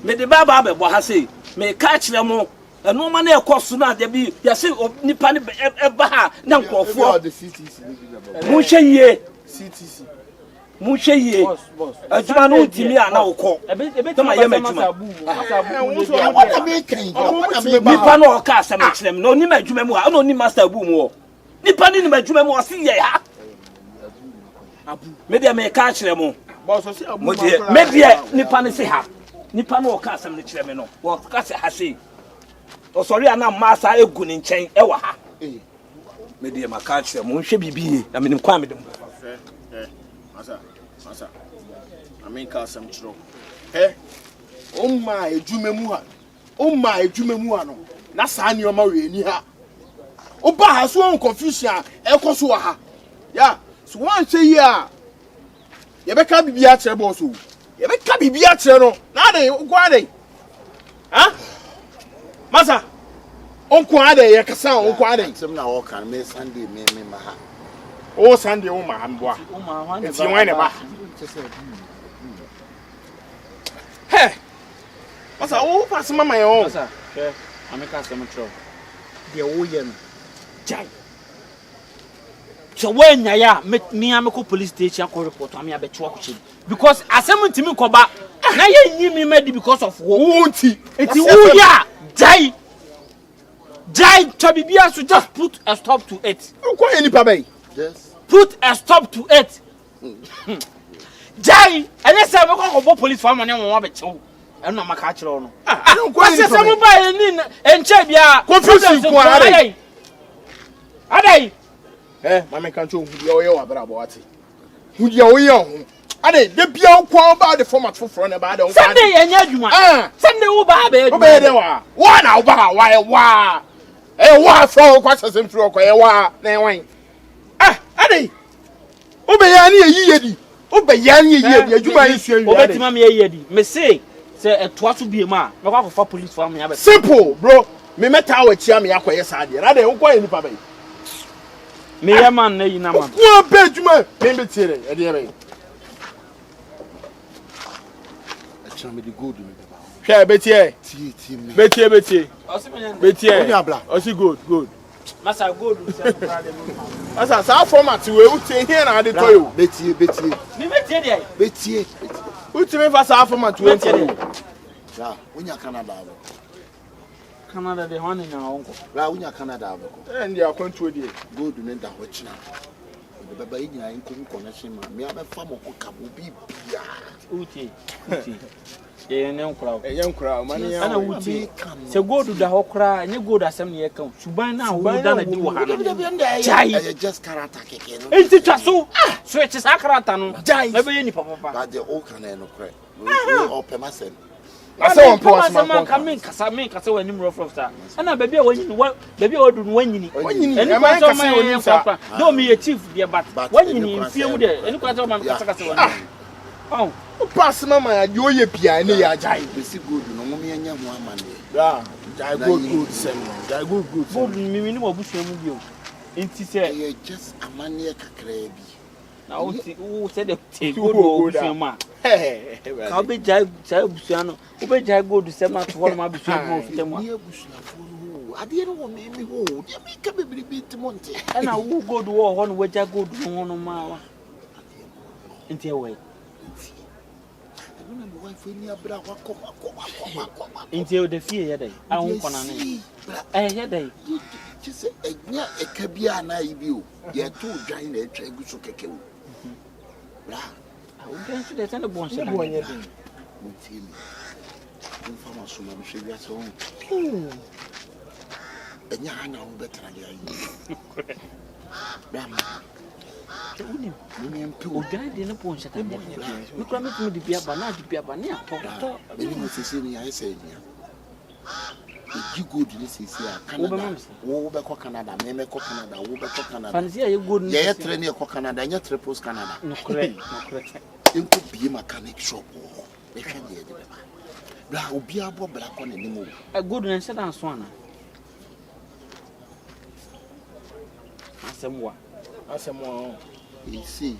Me de ba bo ha say me ka kire mo eno ma na ekoso na de bi ya say nipa ne ba ha na nkofo. The CTC. Mu hwe yie. CTC. Mu hwe yie. Boss. Adwuma no ntimi a na wokọ. Ebe ma ye madwuma. What am I saying? Nipa no ka asem kirem no ni madwuma mu ha no ni master bu mu. Nipa ni madwuma mu o si ye ha. Me de me ka kire mo. Boss o si abu. Me de nipa ne se ha. Nipa no ka asem ne kire me no. Wo ka se ha sei. O sori ana masa egu ni nchen e wa ha. Me de ma ka kire mo nhwe bibie na me nim kwa me dem. Masa. Amen ka sam chiro. Umma ejumemu ha. Umma ejumemu ha no. Na saa ni o ma we ni ha. Oba ha so on confusion e ko so ha. Ya, so wan hwe yi a. Ye be ka bibia kire bo so. Ye be ka bibia kire no. Na dey gwa dey. Ha? Masa. Onko ade ye kasa onko ade. Sem na wo kan me Sunday me ma ha. O Sunday o ma hamboa. Enti wan ne ba. Hey. Masa o pass mama yo. Masa, ameka asem tro. De wo ye no. Jai. So when ya me ameko police station ko report am ya be twa ko chi. Because asem ntimi ko ba. Na ye nyi me madi because of wo. Wonti. Enti wo ya jai. Jai to bibia so just put a stop to it. Ko eni pa bay. Yes. Put a stop to it. Jai, and let's have a police for money on one show. And not my catcher on. I don't go to some buy and Chebia. Confusing. Are they? My control yo about what? Who yo? Are they? The Bion Quam about the format for front about Sunday and Yaduma. Sunday will buy one hour. Why? Eh, why for questions and through a why? Ah, are they? Obeyani yedi. Obeyani yedi. Adwuma yi sua wi. Obetima me yedi. Me say a twato bi ma. Me kwa for police for me abe. Simple, bro. Me meta wa chia me akoye saade. Na dey ukwa nipa bai. Me ye man na yi na man. Wo be adwuma. Me be tiere. E dey bai. Acha me the good me ba. Hwe be tie. Tie me. Be tie be tie. Osi me Be tie. Onya bla. Osi good. Masa good say brother me. Asa sa format we utie here na dey to you. Be tie. Me be tie dey. Be tie. Utie fa sa format we tie. La, unya Canada. Canada dey one na onko. La, unya Canada abeko. And dia kwantu dey. Good ne da ho china. The baba yi nyina nko connection ma. Me abefa mo ko kabo bibia. Uti. E ne nkura. E yen nkura, mani ya. Ana uti. Se godu da hokra, enye godu asem ne yekan. Suban na wo da na di wo ha no. Jai. Just karata keke no. Enti twaso. So e sa karata no. Jai. Na be ye ni papa. But the all can no cry. We open myself. I say one plus man come in kasa when him rough sir. And baby when you baby o do when you any question man say no me a chief there but when you in fear there any question man kasa when oh pass mama you ye pia na ya jai be si good no mo me anya ho amane yeah jai good sem jai good me ni mo busu mu bio enti say you just amane kakra bi na o said the good busu ma ka be jai busu no o be jai good sem ma to ma busu mo fitem ni busu na fo no ade no wo me ho de me ka be bi timonte na wo good wo ho no we jai good no no ma wa enti we Into the fear, day. I won't con any. Eh, day. Just a cabia na you. You're too giant a tragus of cacao. Blah. I will get to the tender bones. From a summer, she gets home. And Yana better. O guide no poncha ta mo. Me kwa me tumi di bia ba na di bia ba ne ato. Beni mo sisi ni ai say nia. E good ni sisi a Canada. Wo be ko Canada, me ko Canada, wo be ko Canada. Fancy ya good ni. Ya tre ni ko Canada, nya triples Canada. No correct, no correct. Enko bi mechanic shop. E hwe de de ba. Bla obi abo bla ko na ni mo. A good na se dan so ana. Asemwa. Asemwa. Say.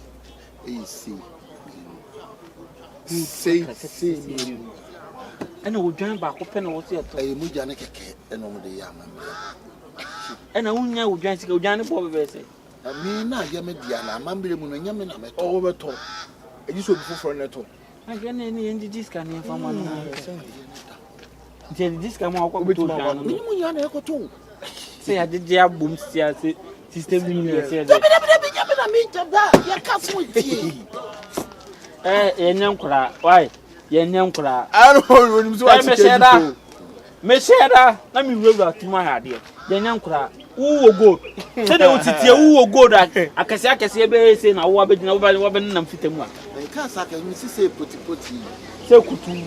And we join back open or see a mujana keke and on the yam. And I won't know join to go down the boy. I mean, I am a diana, Mammy Munayaman, over top. I used to be for a nettle. I get any in the disc and from one. Then this come out with two. Say I did their boom system in said. Yenyamkura, why? Yenyamkura. I don't know when you say Meshada, let me roll out to my idea. Yenyamkura, who go? Say they will sit here, who go that I can say a baby saying, I will be nobody will be none fit him. I can't say putty. So could you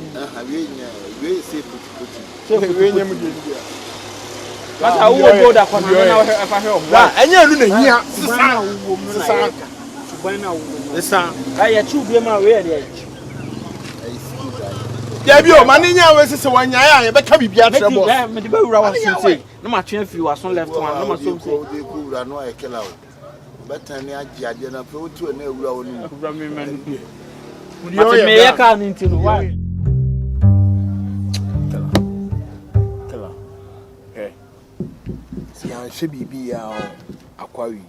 say putty. But I will go that one. And I should be my way. Debio, Maninia was one yaya, but can be trouble. No matter if you are so left one, no matter so they could run no kill out. But I need a pro to a new road. I can't into why. Should be our aquarium.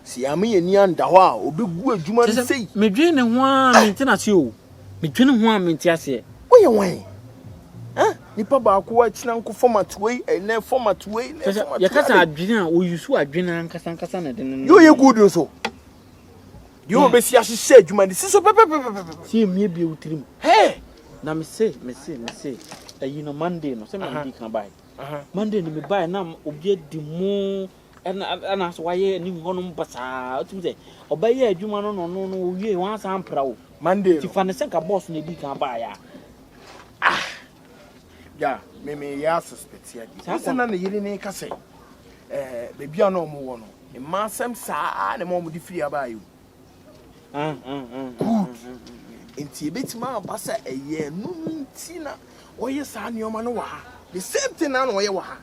See, I mean, Yan Dawa, or big good, you must say, me dream and one maintenance you. Me dream one maintenance. Where you way? Eh? Nipa ba quite uncle format way and then format way. Your cousin dinner, or you saw a dinner and Cassan. You're good, so. You will be see, as she said, you might see me be with him. Hey! Now, me say, you know, Monday, no, something can buy. Monday, me buy now, object the more. And that's why you need one basa to say, obey a human no, you want some proud. Monday, if I send a boss, maybe can buy ya. Ah, yeah, maybe ya suspect yet. That's another year, say, baby, I know more. A man, some sa, and a moment the free about you. Good. In Tibet, my bassa a year, no, Tina, or your son, your man, the same thing, I know you are.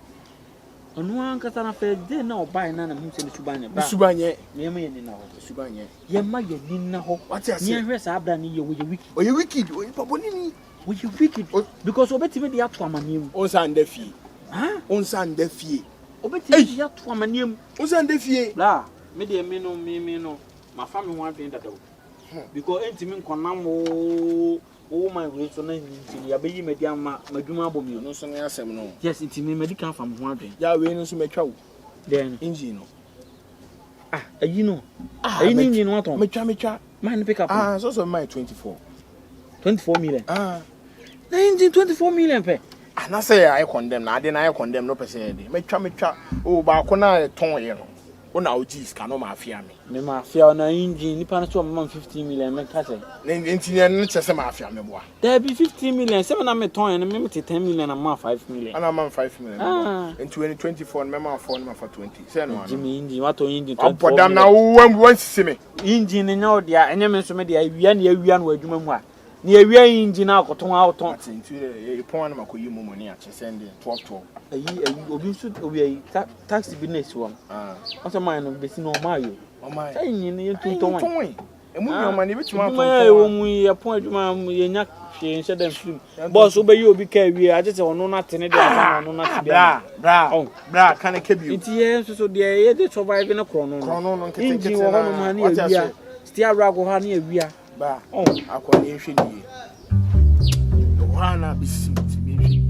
On one Catana Fair, they now buy none of him to Subanya. Subanya, near me in now. Subanya. Your mother didn't know what I say. Yes, I've done you with your wicked. Or you wicked, or you Paponini. With you wicked, because obey me the Atwaman. On Sunday fee. Huh? On Sunday fee. Obey the Atwaman. On Sunday fee. La, maybe a mino, my family want to that. Because intimate conamo. Oh, my reason is your baby medium, my Juma Bomio. No, son, I say no. Yes, it's me medical from one. Ya, we know to make trouble. Then, Ingino. Ah, you know. I didn't want to Mecha. Mine pick up. Ah, so my 24 million. Ah, 24 million pay. And I say I condemn, I deny condemn no percent. Mecha. Oh, Bacona, ton, you know. Ona ojis kano mafia me. Me mafia na engine nipa na so am 15 million me ka say. Nti ne chese mafia me boa. There be 15 million. Say na me ton and me 10 million and ma 5 million. Ana man 5 million. In 2024 me ma 4 for 20. Say no. Jimmy engine what on engine. Abodam na wan sisi me. Engine nya dia enye me so me dia awia na awia no adwuma mu a. Na awia engine akoton auton. Nti e pon na makoyi mu money a chesende 12. Ayi obi so obi ayi taxi business won. Asa man no be si no mayo. O my. Say yin ye tunton. Emu nyoma ne bitima tunton. Ma wo mu ye pon adwuma ye nya hwe nse dem film. Boss obi yi obi ka awie a je ono na tene de asa ono na tibia. Bra kan ke bi. Nti ye so de ye de survive na krono no. Krono no nkete nkete wo hono ma na awia. Stia bra go ha na awia. Ba akwa ne hwe ni. Wo ha na bisi bi hwe.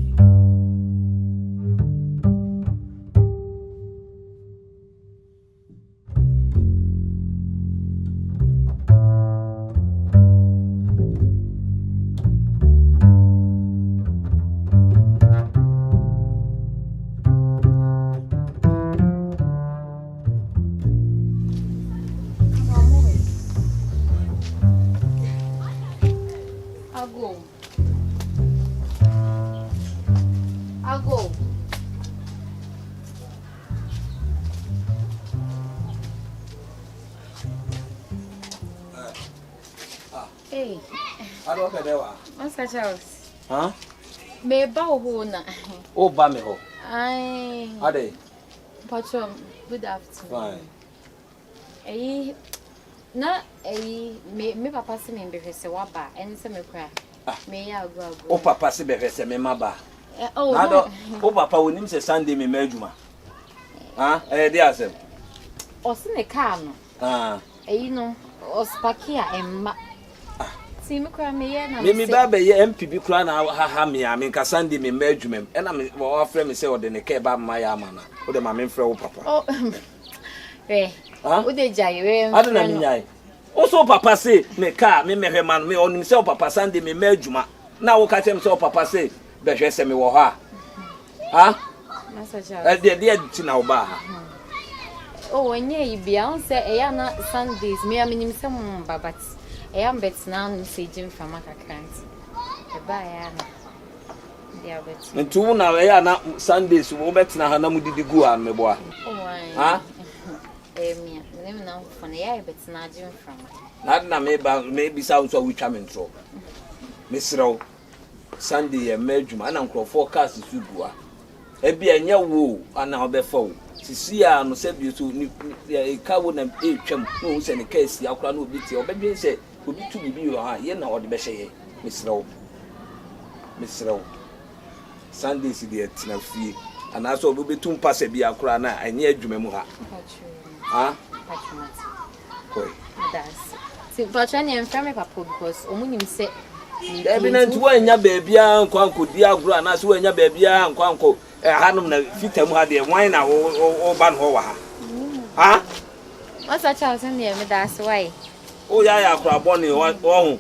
Ago. Hey. I don't know. Master Charles. Huh? Me ba ho na. Oh, ba me ho. Ai. Ade. Patron, good afternoon. Fine. Na me papa se me behwe se wa ba, en se me kra. Me ya agu. O papa se behwe se me maba. Oh. Nado, o papa wonim se Sunday me madwuma. Dey asem. O se ne car no. No, o spaki a emma. See me kra me ya na me ba be ye MPB kra na ha me a me ka Sunday me madwuma. E na me wo afre me se o de ne ka ba ma ya amana. O de ma me mfre wo papa. Oh. O de jai we. Adona me nyai. O so papa se me ka me mehwe man me onim se o papa Sunday me madwuma. Na wo ka tem se o papa se behwe se me wo ha. Master Charles. De ti na wo ba ha. Oh, onye ibia on say eya na Sundays me aminim se mo babat. Eya mbet na no se jim fama kakrant. E ba ya na. Dia bet. Ntu na eya na Sundays wo bet na ha na mudidi gu an me bo a. Oh, me na for na ya bet na jim fama. Na me ba me bisa unso witwa me ntro. Me srew Sunday ye madwuma na nkro forecast su bua. E bia nya wo ana obefo wo. Sisi a no se bi so ni ka wo na twam no se ne case akura na obi ti obedwen se obi tu bibi wo ha ye na ode be hye me srew Sunday si de tina fie ana so obi betum pase bi akura na anya adwuma mu ha koi that's see but when you frame papa because omunim se evident wo anya baabia nkwanko di agura na so anya baabia nkwanko hanum na fitam ha de wan na o ba no wa ha Master Charles ne me that's why o ya akura boni o hu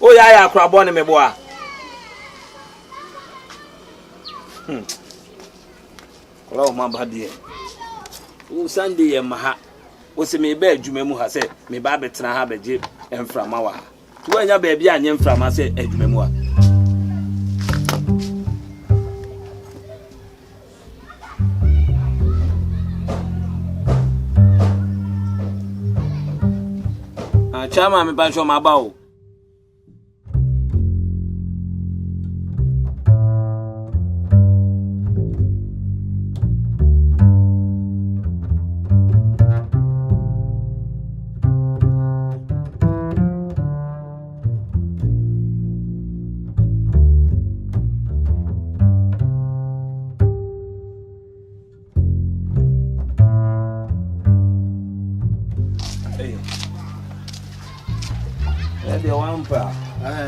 o ya akura boni me boa kola o mamba de o Sunday ye maha o se me ba adwuma mu ha se me ba betena ha beje emframa wa tu anya baabia anye emframa se adwuma mu a chama me banjo mabao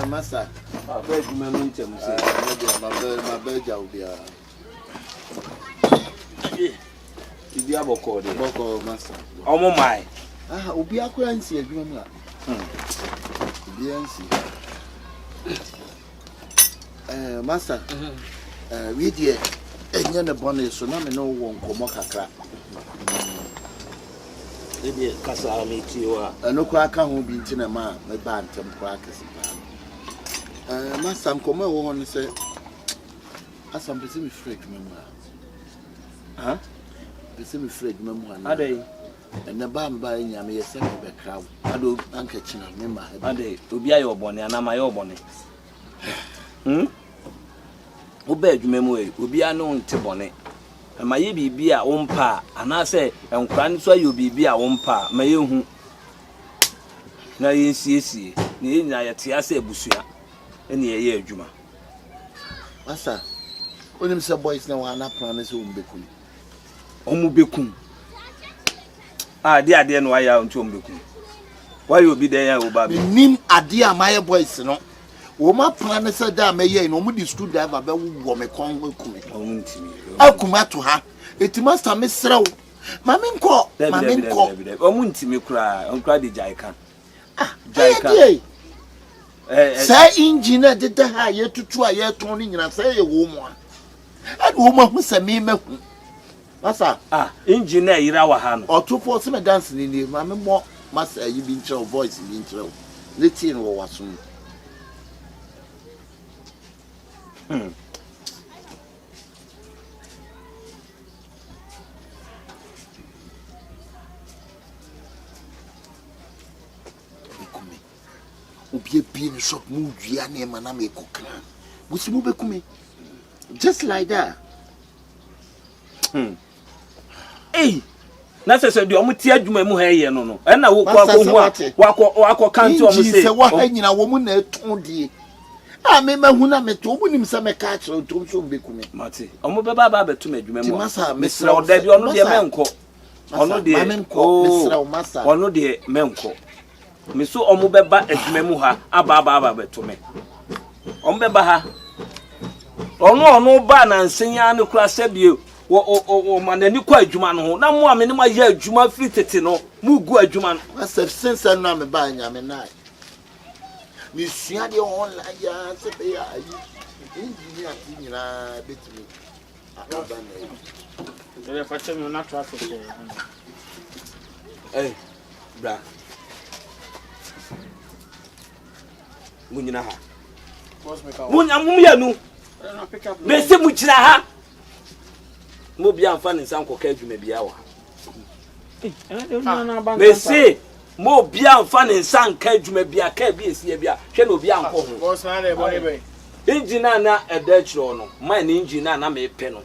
Master. I beg you, man, tell me, say, my bed, I'll be a Boko, master. Oh, my. Ubi a currency, a grandma. Master, we dear, enye ne bone so na me no wo nkomo kakra Ede kasa me tiwa eno kwa aka ho bi ntina ma me ba antem kwa akese pa masa nkomo wo ho ne se asam pese me free adwuma mu ha pese me free adwuma mu ana adai ene ba mba nya me yese me be krawo ado anka china me ma adai obi ayo obone ana ma yo obone oba adwuma mu obi anu nte bone ma ye bibia wo mpa ana se enkura nso ayo bibia wo mpa ma ye hu na ye siesie na ye nya ye te ase abusua ene ye adwuma masa onim se boys na wana plan se ombekun omubekun ade no aya nti ombekun why obi den ya oba be nim ade amaye boys no wo ma plan se da meye no mu di school driver be wo me kon ekumi omuntimi akuma to ha eti master me serew mame nko omuntimi kura onkra de jaika jaika say engineer de da ha ye tutu a ye ton ni nyina say ye wo mu a ade wo ma hu se me mahu masa engineer ira wa ha no otofo se me dance ni mame mo masa yi bi ntre voice bi ntre leti no wo waso Ubie in shop move ya ne mana me kokran. Busi mu bekume. Just like that. Hey. Na se de omo ti adwuma mu ha ye no no. E na wo kwa kanto omo se. Se wa ha nyina wo mu na eton die. Ah me mahu na me to obunim se me ka kire to so bekume. Mate. Omo be ba betum adwuma mu. Ti masa me sra oda bi ono de menko. Ono de mesra masa. Ono de menko. Me so omo beba adwuma mu ha aba betome omo beba ha ono ba na nsenya ne kura sebie o manani kwa adwuma no ho na mo amene ma ya adwuma free tete no mu gu adwuma no masa sense na me ba nya me na me sua de online ya se be ya engineer ti nyina betumi akaba na ele fache me na traffic bra munyina ha munyamum ya nu me se mujira ha mo bia amfa ne san koka adwuma bia wa me se mo bia amfa ne san ka adwuma bia ka bia esi bia hwe no bia anko ho boss na dey body be engine na edachro no man engine na me pe no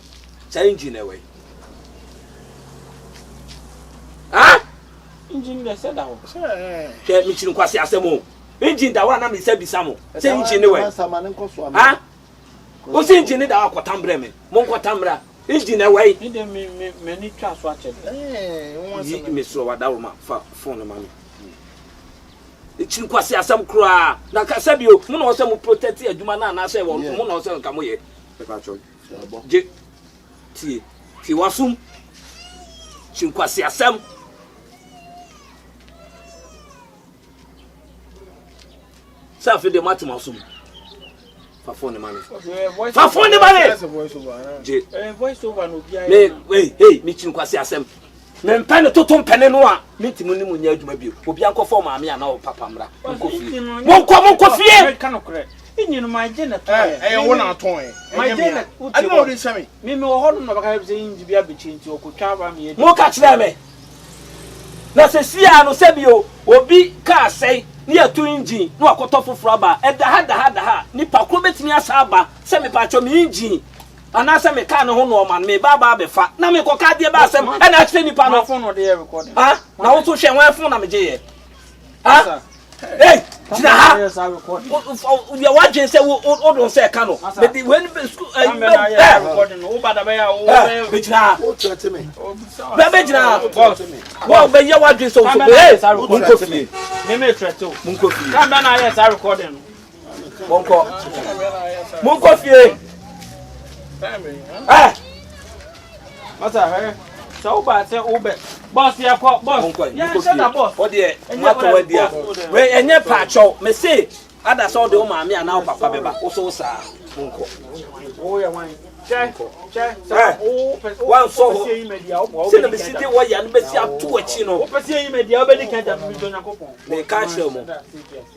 cha engine we engine dey say that ke mi chiri kwase asemo engine da wa na me sabisa mo say engine we o say engine da wa kwatambre me mo kwatamra engine we me ni twa so ache me so wa da ma fa phone ma me e chiri kwase asem kura na ka sabio mo na o say mo protect adwuma na na say mo na o say nka mo ye e pa cho je ti wasum chiri kwase asem Safi de matimasum. Fa phone money. Fa phone money. Je. Voice over no bia. Hey, me chin kwase asem. Me mpane totom pene no a, mentimu ni munya adwuma bio. Obi anko form maame ana o papa mra. Monko fie. Ka no kore. Enyi no my genet. Wo na aton my genet. I know this me. Me wo ho no baka say inji bia bechi nti okotwa ba me. Mo ka kire me. Na se sia no sebio obi ka sei ni atu engine no akoto foforo aba e da ha ni pakro betimi asa aba se me pacho me engine ana se me ka no ho no ma me ba be fa na me koka de ba asem e na ache nipa no phone no dey recording na wo so hwe wan phone na me je ye hey tina ha we watching say o don say ka no me di when school recording o ba da ba ya o be tina o tete me be tina wo be ye watching so hey monko fie me treto monko fie ka ba na yes recording monko fie mata so ba say o be boss ya ko boss ya say na boss o de mato wa dia we enye pacho me say ada so de o maami ana o papa beba o so sa monko o ya wan One so say the city why you be see up to a chino. May catch you,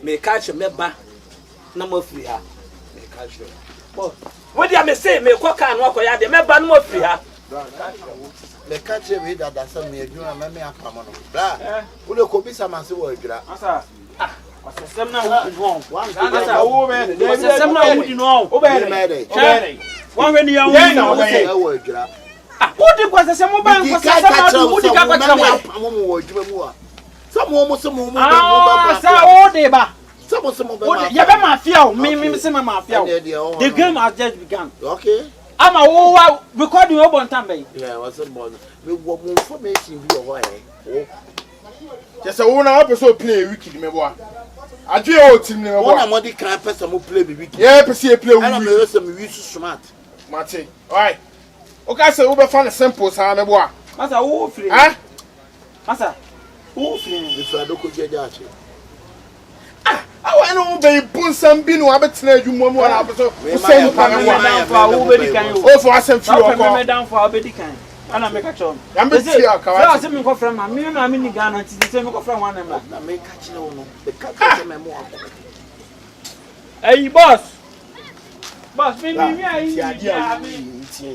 may catch a member. No free her. May catch you. What do you say? May cook and walk out the member no free her. May catch you with that. That's a mere junior. Mammy, I'm coming. Blah. Who look up some answer word. Some now wrong. One when you are word. What did was some mobile? Some almost some more. The game has just begun. Okay. I'm a recording over time. Yeah, I wasn't born. We want more information. Just a one episode play wiki, me boy. I do all team. One more the kind of person who play the wiki. Yeah, play. I'm a some smart. Martin. Alright. Okay, so we find a simple sound, me boy. Master, who free? Huh? Master, who free? If I don't judge. I want to be put some bin or better you more episode. Oh, for us and few down for our baby kind. And I make a chum. I'm busy. I see me go from my mini gun and the same go from one and I may catch no the cat memoir. Hey, boss. Boss, maybe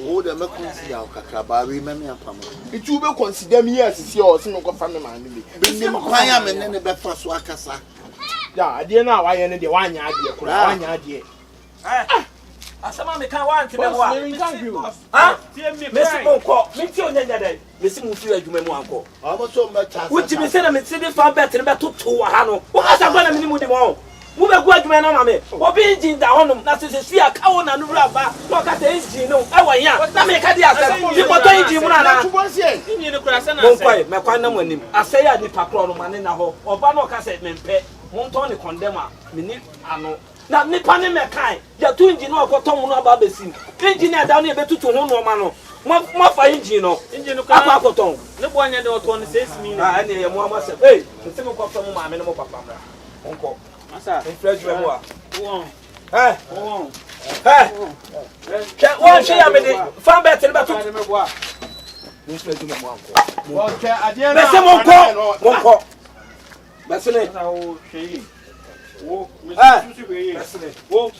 oh, the Macron, Kakaba, remember your family. It will consider me as your single family man. Bring them a quiet and then the breakfast workers. Yeah, I didn't know why any the 1 year, one year. Asama me kan wan tebe wa. Ah? Mesi mo nko. Me ti onya nya dai. Mesi mo fi adwuma mu anko. Abo so ma cha. Wuti me se na me ti di fan bet ne betoto wa ha no. Wo ka sa gba na me ni mu di mo. Mu be gu adwuma na ma me. Obi engine da honum na se se aka wo na no wura ba. No ka se engine no. E wa ya. Na me ka di asa. Di moto engine mu na na. Engine no kura se na. Mo kwai me kwan na mo anim. Asa ya di pakro no ma ne na ho. Oba no ka se me mpe. Mo nto ne condemn a me ni ano. Na nipa ne mekan ya tu engine no akoton mu no aba besim engine ada no e betutu ho no ma no mo fa engine no akwa akoton ne bo anya de oto no 6 minutes ah ene ye mo amase hey nse mo kwa mu ma me no mo papa mra onko asa influence mo a won eh won eh ke won she ya me de fan bet ne betutu me bo a influence mo anko Okay, adie na bese mo nko bese ne o hwe wo wo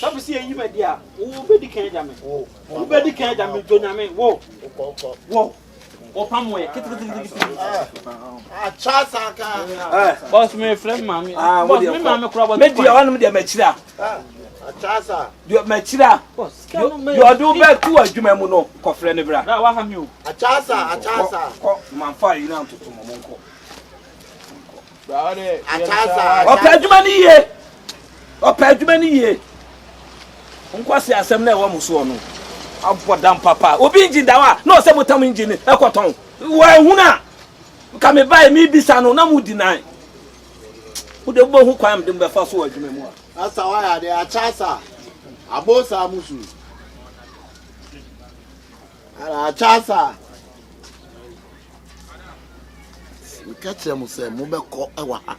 sabu si eyi me dia wo be di kan jame wo be di kan jame to nyame wo o pamo e chasa ka boss me friend mami boss me mami kura boss me dia wonu dia machira chasa dia machira boss you do be to adwuma mu no ko frɛ ne bra da wa ha mi o chasa ko man fa yi na ntoto mo nko chasa opa adwuma ni ye nkwasi asem na e wo muso no abodam papa obi engine dawa na o se motam engine e koton wa huna ka me bai mi bisa no na mu deny wo de bo hu kwam de be fa so adwuma mu a asa wa ya de chasa abosa musu ara chasa kache mu se mu be ko ewa ha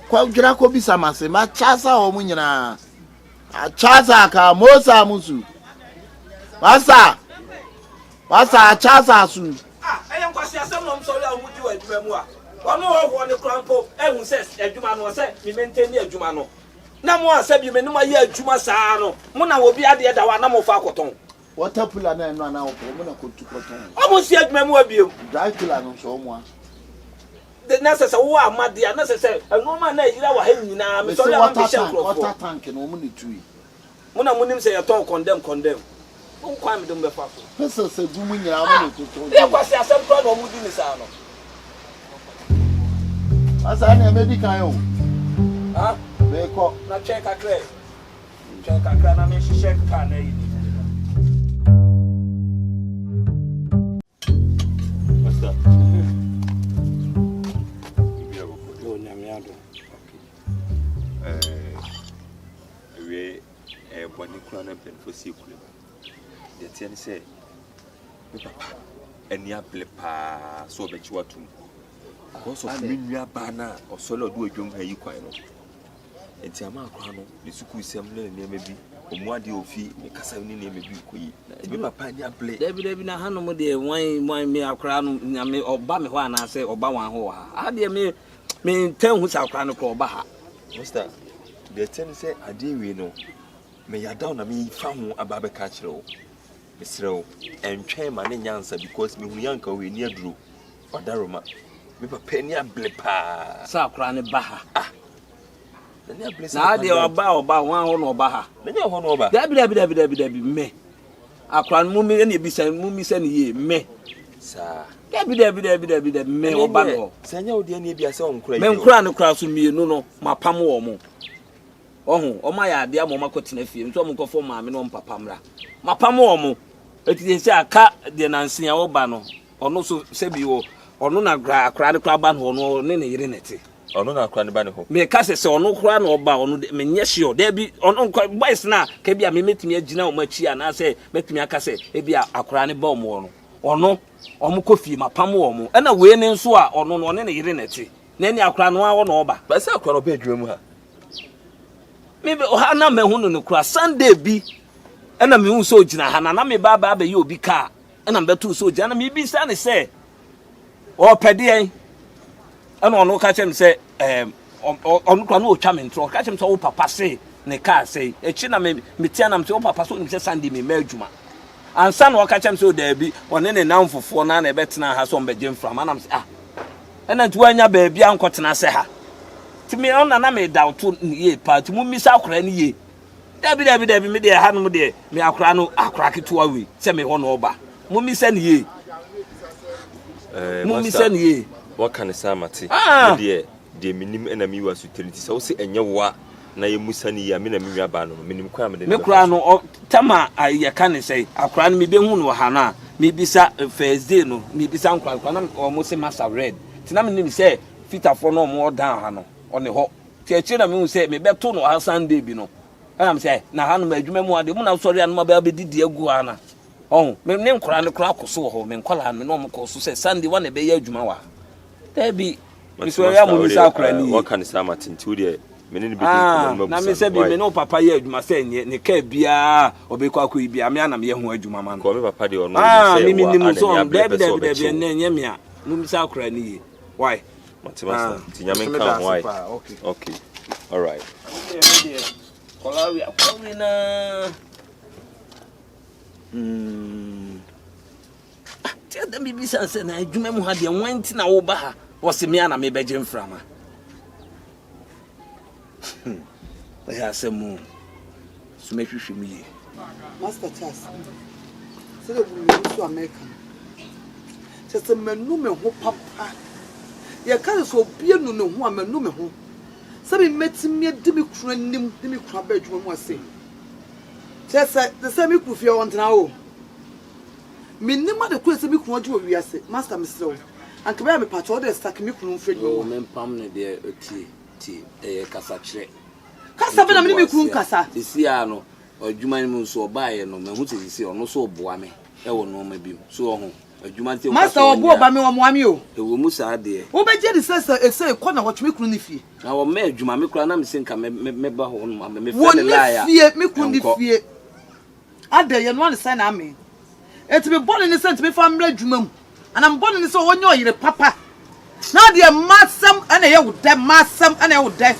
kwa dwira ko bisa mase ma chasa o mu nyina a chasa ka mosa musu masa chasa su eyen kwasi asem no mso ya mu di wa adwuma mu a ono ho ne krampo ehun se adwuma no se mi maintain adwuma no na mo asabi me no ma ye adwuma saa no mo na obi ade da wa na mo fa akoton water pula na eno na wo mo na ko tukoton o mo si adwuma mu abiem dry killer no so mo the necessary wo amade a necessary eno ma na yira wa ha nyina me so ya ma share crop water tank no mo ni tui mo na mo nim se ya ton condemn on kwa me dem be fa so pesa se gu mu nyina mo ni tutu e kwasi asem pro na mo di ni sa no asa na medical yo ha me ko na check kakra na me check ka na yi Master. Boni kura na pen for sikule de tiene say me papa eni able pa so be chiwatum because of me nua ba na o solo do adwom ha yi kwan no enti ama akwa no le suku sem le ne ma bi Omwadi ofi me kasa ni na me bi koyi. Me papa nya ble. Dabi na hanom de wan me akra no nyame oba me ho ana se oba wan ho ha. Ade me tan hu sa akra no ko oba ha. Mister, the ten say ade we no. Me ya down na me fa ho aba be ka kire o. Misrew entwe ma ne nyansa because me hu yanka we ni aduro. Odaroma. Me papa ni able pa. Sa akra ne ba ha. Ah. Na ade oba wan ho no oba ha. Me nya ho no oba. Dabi me. Akra no me na ebisa mu mi se ne ye me. Sa. Dabi me oba no. Sanya odi na ebia se onkura me nkura ne kura so mienu no mapam wo mo. Ohun o ma ya ade am o makotena fie nso mo nkofo maame no papa mra. Mapam wo mo. Eti se aka de nanse a wo ba no. Ono so se bi wo. Ono na akra ne kura ba no no ne ne yire nete. Ono na akra ne ba ne ho. Me ka se ono kura na oba ono me nye hye o. Da bi ono boys na ka bia me metimi agina o machi ana se metimi aka se e bia akra ne ba o mo no. Ono omo kofi mapam wo mo. E na we ne nso a ono no ne yire nete. Na ni akra no a wo no oba. Ba se akra no ba adwuma mu ha. Me ha na me hu no kura Sunday bi. E na me hu so gina ha na me ba ye obi ka. E na me betu so gina na me bi sa ne se o pede en. E na ono ka chem se onu kwa no otwa me ntro ka chem se wo papa se ne ka se echi na me tia na me se wo papa so ni se Sunday me ma adwuma ansa na o ka chem se o da bi one ne namfofo na na ebetena ha so mbeje mfra ma na me se ena nti wanya ba bia nkotena se ha ti me ona na me da to ye pa ti mu misa akora ni ye dabi me de ha no de me akora no akora ketuwa we se me ho no oba mu misa ni ye mu misa ni ye what can samati de minim ena mi wasu trinity so se enye wa na ye musani ya me na me nwa ba no minim kwa me de me kura no tama ya kan say akora no me be hu no ha na me bisa Thursday no me bisa nkwa na o mo se master red tina me nim say fitafo no mo dan ha no one ho ti achi na me hu say me beto no ha Sunday bi no am say na ha no ma adwuma mu ade mu na sori an ma ba didi agu ana oh me ne nkora ne kura koso ho me nkwala me no mo koso say Sunday one be ya adwuma wa Debi, so ya mu bisa akura ni. What can samati nti de me ne bi ko na me se bi me no papa ye adwuma say ne ka bia obekọ akọ bia me ana me ye ho adwuma ma no. Ko me papa de ono say me nim so debi ne nye me a no bisa akura ni ye. Why? Master, ti nyame kan why? Okay. All right. Kola we akọ na. Tia da bibi sanse na adwuma mu ha de wanti na wo ba ha. Wose me ana me beje mframa. Ya semu. Sumehwehwe mi ye. Master Charles. Say we move to America. Just menu me ho papa. Ye ka so bie nu ne ho amenu me ho. Say me metimi di me kura nim, di me kura ba adwuma mu ase. Just say me kufie won tena o. Me nima de kura say me kura ju wi ase. Master Mr. And come me patch all the stack me kunu free o men pam ne de ti kasa kire kasa be na me kunu kasa isi a no adwuma ni mu so oba ye no me hu ti isi ono so oboa me e wo no ma bi so ho adwuma ti o master obo oba me o mo ami o e wo mu sa de wo be je de say ko na watch me kunu ni fie na wo me adwuma me kura na me senka me ba ho no me fe ne la ya fie me kunu ni fie ade ye no say na me eti be born ni sent me family adwuma mu and I'm born in so when you're papa. Now the massam and a would die, massam and I would die.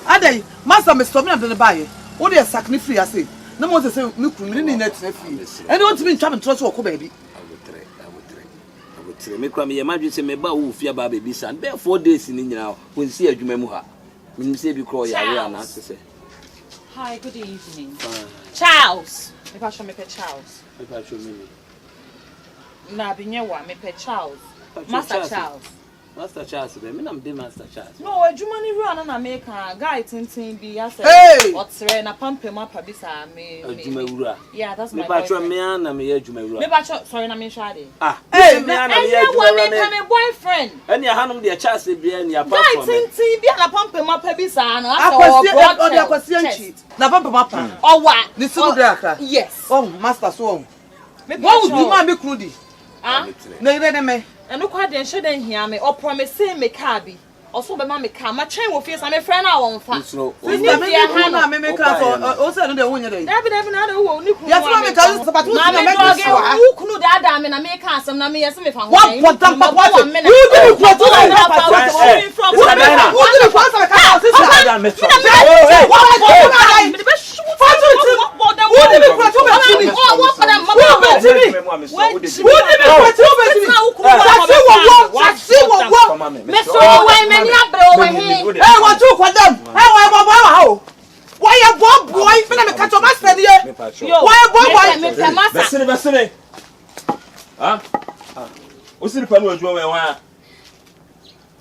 Are they, Master Mr. Mina than the buyer? What they sacrifice, I say. No more to say, look, we need net. And don't mean trying to trust your baby. I would try. Make me imagine say me ba who fear baby son. There 4 days in now. When see a jumemuha. When you say you call your answer say. Hi, good evening. Charles. If I show me Charles. If I show me. Na binyewa me pe Charles. Master Charles. Master Charles, me na me Master Charles. No, adwuma ni ru na make guy tintin bi ya say. Otre na pampe ma pa bisa me. Adwuma wura. Yeah, that's my boyfriend. Me ba twa me na me adwuma wura. Me ba twa sorry na me shade. Hey, me na me adwuma wura. Me boyfriend. Any hanom de Charles bi any apart from. Guy tintin bi na pampe ma pa bisa na akwasi anchi. Na pampe ma pa. Owa. Ni sibu de aka. Yes. Oh, master so. What would you man be crudi? Ah? No, you me. And look what they shouldn't hear me or promise me car be. also be mama ka ma chain wo face am e friend na won fa sister me na me ka so o say no dey won dey Dabi na dey wo ni kunu ya tuma me ka sapatu na me ka so wo kunu da da me na me ka asem na me yes me fa ho one point am papa you dey for to na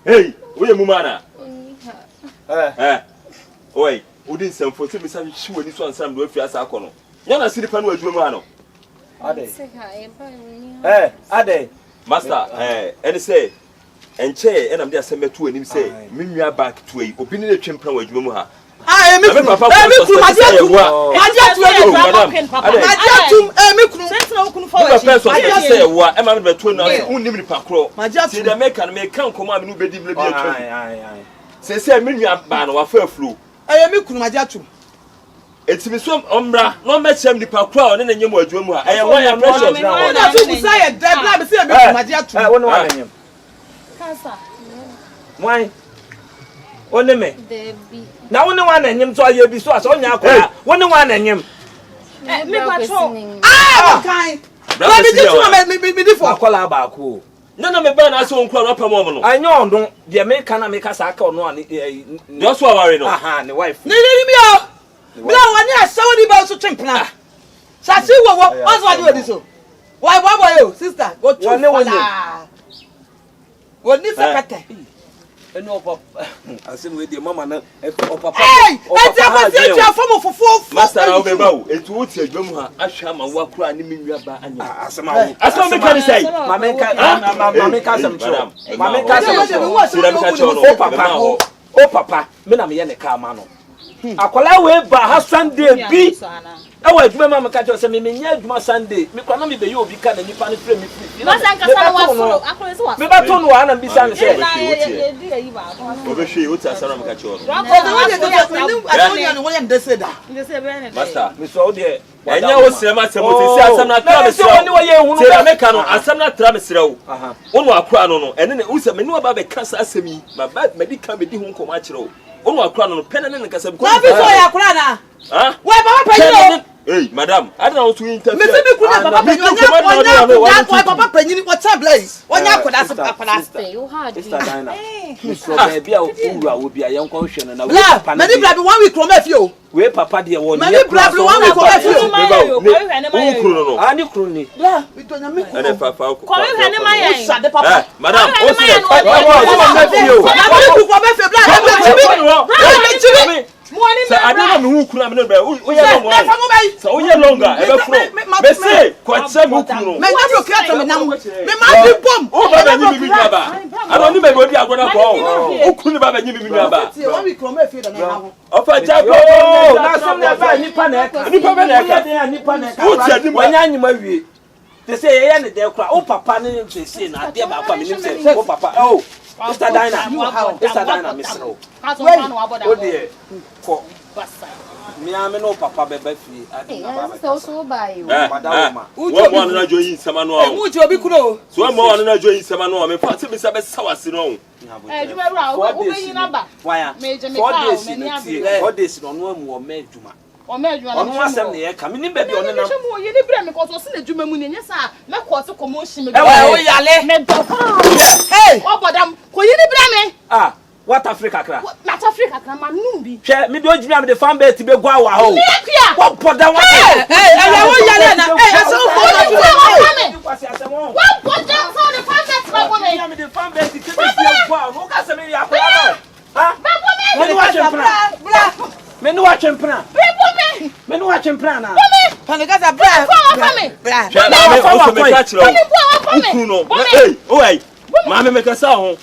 Hey, we are Mumana. Oi, we didn't send for some sure this one some do fear sacono. Yana city pan was Mumano. Ade, Master, and say, and chair, and I'm just sent to him say, Mimia back to a opinion of champion with Mumuha. I am Papa. It's me some umbra, no match them the parkour, and then you were doing. I am one impression now. Why? Only me. Now, only one and him so you'll be so as on your car. Only one and him. Me patrol. Ah, kind. Let me just me for call about who. None of me burn us on crowd up a moment. I know, don't the American make us a call no one. Just what I know. Aha, the wife. No, one year, somebody about to drink now. Sassy, what's what you do so? Why, you, sister? What you know? What this a No, Papa. I said with your mama, Papa. Hey, that's a for 4 Master, I'll be about it. What's your drummer? I shall my work crying in your back. I saw me can say, Mamma, cousin, Mamma, Papa. Oh, Papa, Menam Yanni Carmano. Akola we ba ha Sunday bi. E wa adwuma mama ka cho se me nya adwuma Sunday. Me kwa na me be yo obi ka na nipa ne frɛ me free. Ma san ka sa wa foro akole se wa. Me ba to no ana bi san se. Obehwe uti asara me ka cho. Master, me so de enya wo sema sema te si asam na tra me sira. Oni wo ye hunu ba me ka no asam na tra me sira wo. Onu akora no no ene ne wo se me ne ba be ka sa asemi. Ma ba medical me di hu nkom a kire wo. Onu akora no pen na ne ka sa bi ko. Wa bi so ya akora na. Ah? Why Papa Penny? Hey, madam, I don't know to interfere. Me say me kuna Papa Penny. Why Papa Penny what place? Onya koda se Papa. Stay, o hard. Mr. Dina. Mr. Baby, owura wo bia yen kon hwe na we Papa. Me di bla bi 1 week from afio. We Papa de wo ni. Me di bla bi 1 week from afio. Ukuru no. Ani kuru ni. La, we to nya me. Ene Papa ko. Ko we hwe ma yen. Shade Papa. Madam, o se. So I don't know who could have been. Oh, yeah, so you're longer. Ever say, quite some who can. Me never catch me now. Me ma be bomb. Oh, Baba, you be Baba. I don't even know what you're going to go. Who couldn't Baba, you be Baba? One week from afio na. Of a job. Oh, na some never Nipanek. Nipanek. When you marry. They say, I am the cry. Oh, Papa, name say, na dear Papa, name say, oh, Papa, oh. Mr. Dina, Mr. Dina, Mr. Oh dear, for me, I know Papa Bebe free. I think so by you. One not join Samano. Would you be cool? So I'm more than join Samano. I'm a party with Sabbath Sawasino. Why? 4 days on one more made Juma. O me adwuma no asem ne ye ka me nim ba bi on na mo ye ni bra me ko so se na adwuma mu ne nya sa me ko so ko mo hyi me o yale me do hey o bodam ko ye ni bra me ah what Africa kra South Africa kra ma num bi hwe me bi ojimi am de fan be ti be gwa wa ho me akua what bodam what hey o yale na hey aso ko what bodam so the fan be ti ba me me de fan be ti be gwa no ka se me ya kwa ha me no wa chempra bra me no wa chempra me no wa chempra na Panegata bra bra hey oi mama me ka sa ho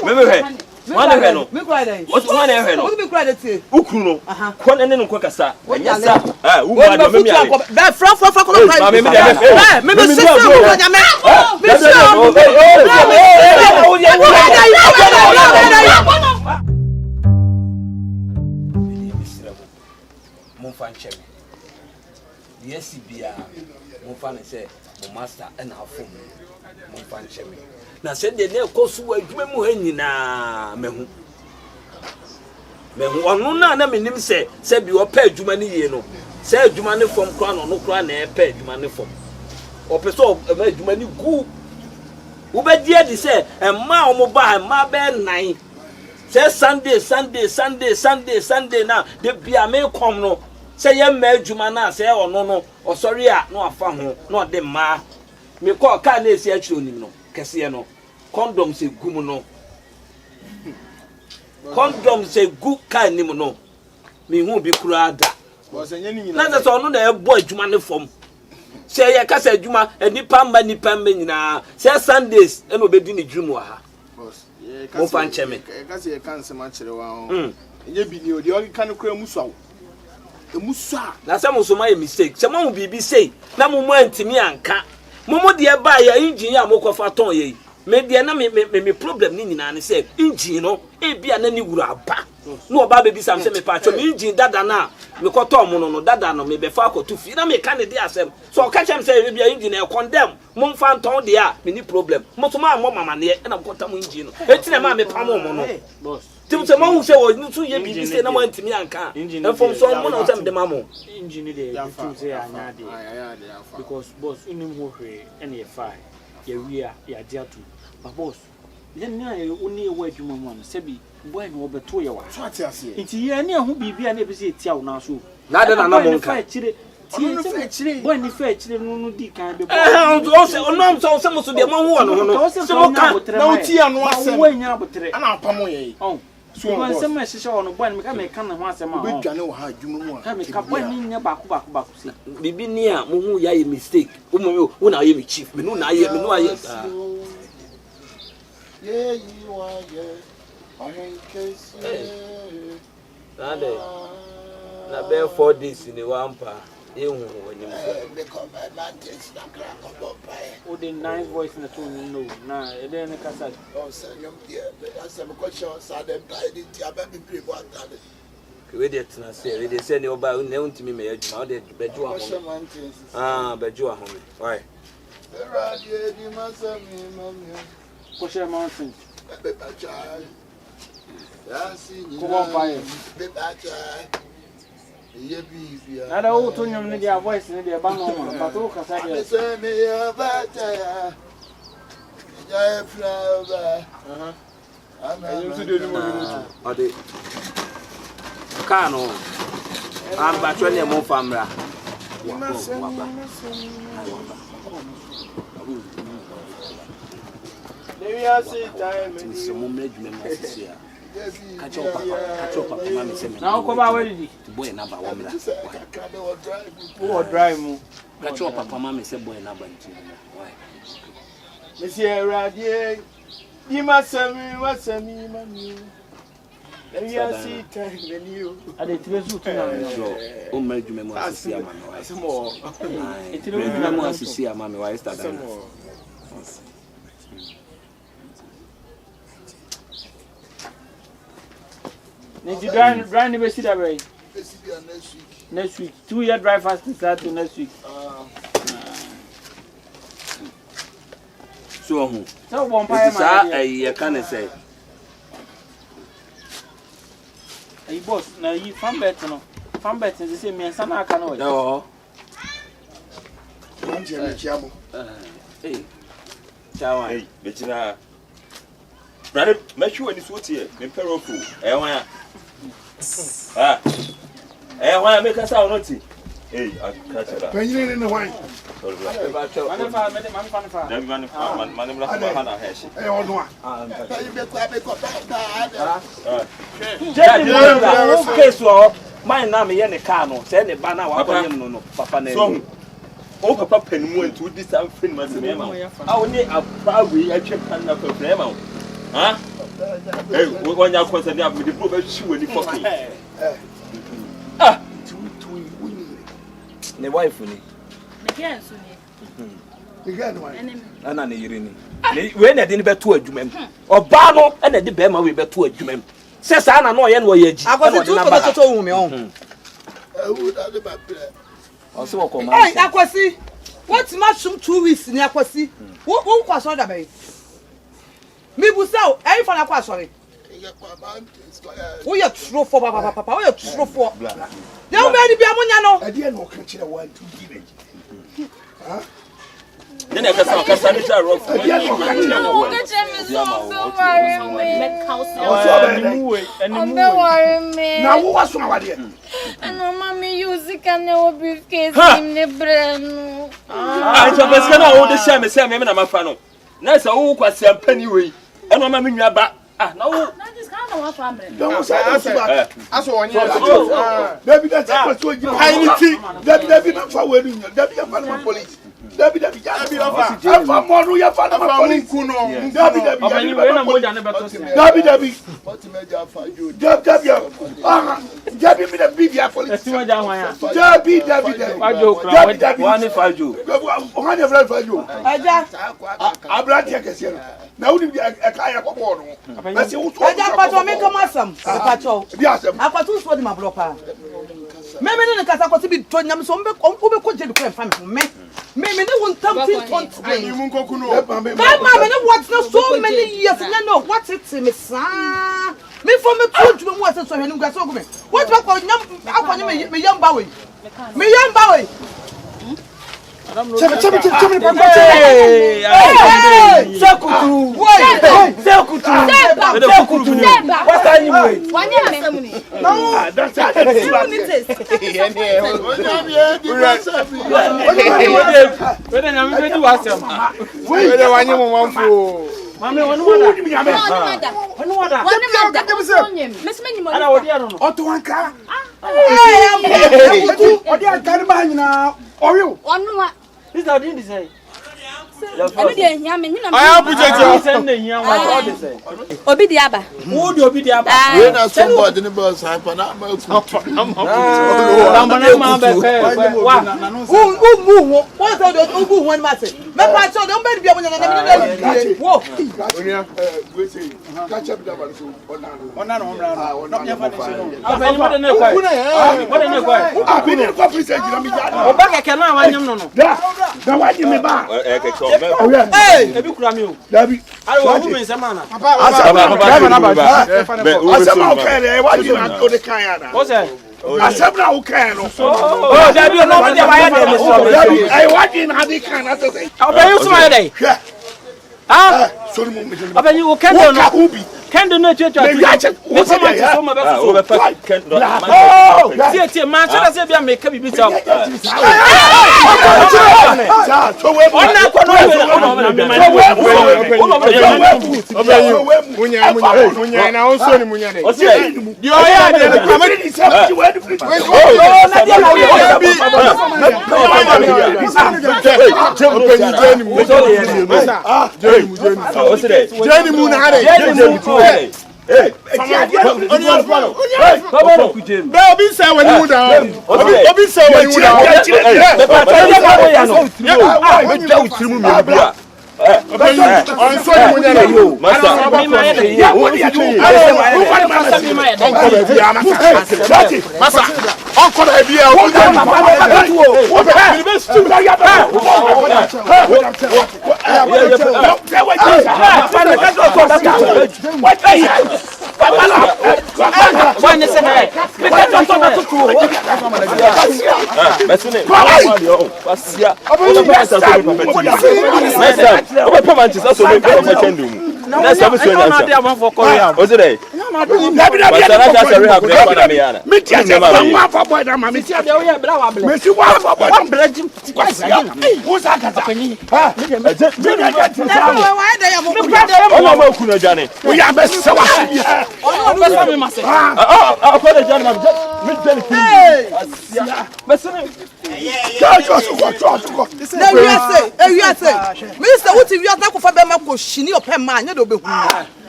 me he wana he no me cry dey what wana he no what me cry dey ukuru no ko ne no ko kasa anya sa wo ma do me mi ale bra fra ko cry mama me dey me me se so ko nya me chemi yes bia mo fa ne say mo master and afom mo fa chemi na se de ne kosu adwuma mu ha nyina mehu onu na menim se bi o pa adwuma ne yie no se adwuma ne fom kra no kra na e pa adwuma ne fom o pe so e adwuma ne gu wo be die di se emma o mo ba emma be nan se Sunday na de bia me kom no se ye ma adwuma na se ono no osori a no afa ho no de ma me call ka na esi akiro nim no kese no condom se gum no condom se gu ka nim no me hu bi kura da na se ono na e bo adwuma ne fom se ye ka se adwuma enipa mba nyina se Sundays e no be di ne dwumu ha mo fan cheme ka se kan se ma kire wa ho enye bi ni odi o kan kura musu emusa na se mo so ma mistake se mo bibi sei na mo mo antimi anka mo de ba ya engine ya mo kofa ton ye me de na me problem ni nyina ne se engine no e bia na ni wura aba no oba bebi sam se me pa cho me engine dada na me koto mo no dada no me be fa akoto fi na me ka ne de asem so ka chem se bia engine e condemn mo mfa nton de a me ni problem mo so ma mo mama ne e na mo kota mo engine no e tine ma me pa mo no boss tim se mo hu se wo ntu ye bibi se na mo antimi anka e fom so mo na se me de ma mo engine de tim se anya de because boss unim ho hwe ene ye fine ye wi a ya dia tu but boss then na ye oni e wa adwuma mo no se bi boy no obeto ye wa so ati ase nti ye ne ho bibia na e be se etia wo na so na de na na mo nka boy ni fa chire no di kan be o se onom so mo so de mo hu no no se mo ka na uti anu asem wo nya abotre ana apamo ye so when some me hye ono boy me ka me kan ho asem a be dwane wo ha adwuma mu a ka me ka boy ni nya baako se bibi ni a mo hu ya ye mistake wo mo na ye me chief me no na ye me no aye yeah you are yeah I case na be 4 days ni wampa ehu wani me come my text na crack up by o the nice voice na tone no na e dey na kasa o sanyom dia asem ko show sa dem by the tia be be what that we dey tna say we dey say ni oba na untimi me adwuma o dey beju ahome beju ahome why radio di masami mami ko share mountain be bacha ya si ni ko fire be bacha ye bibia na da o to nyom ne dia voice ne dia ba no ma ba to kasa dia se me ya bacha ya ya flower enyu su de ni mo ni ade ka no am ba twa ne mo famra Maybe I see time so mo me dwuma mo sisi a catch up papa mama say me na ko ba wari di boy na ba wo mra wo drive mu catch up papa mama say boy na ba nti why Monsieur Radio di masami mami maybe I see time when you ade trezu tu na so o ma dwuma mo sisi a mama why mo dwuma mo sisi a mama why start that Need you drive the best that way. Next week. 2 year drive fast start to next week. So who? So one pay man. I can say. Hey boss, now you fan bet no. Fan bet is the same me sana aka no. No. Hey. Chawa. Hey, betina. Brother, make sure this what here. Me perofo. Wan. Wan make us out not. Hey, I catch that. Penyin in the wine. Man la heshi. Eh odwa. Okay so mine na me ye ne car no. Say ne ba na wa kwanyem no no. Papa na. So, o papa panimu and to this am friend man me ma. Ah we a prawe atwe pan na for ma. Huh? Hey, when you cause them with the blue be shoe ni fucking. Ah, ne wife ni. Me can so ni. The guy no. Ana ne yire ni. We na de ni beto adwuma m. Oba no na de be ma we beto adwuma m. Se sa na no ye no ye ji. Akwati tu ko to hu me on. Also, hey, Akwasi, what's mushroom 2 weeks in Akwasi? Who was on the bay? Me will sell, every fan of sorry. We are true for Papa, we are true for. Now, maybe be a monano. I didn't know catch the one to give it. Then I can say rough. Now what's wrong with you? And no mommy music and no briefcase in the brain. I just going to hold the shame and say, I'm a fan. Nice, oh, quite some penny way. And my mammy, you're back. Ah, no, that is kind of our family. Don't say that. That's one year. Debbie, that's what you Debbie, not for wedding. Debbie, I'm from police. Debbie, I'm from Monu, you're from police. Debbie, Debbie, me the big police. Me for me two to what so henu ga so go me. What ba ko nyam akwanyo me yam ba we. Me yam ba we. Chebe papa. Hey! Sekutu. Sekutu. What are you doing? One year me. No, that's it. Mami, one Obidiaba. Who do Obidiaba? When I somebody in the bus, I put up my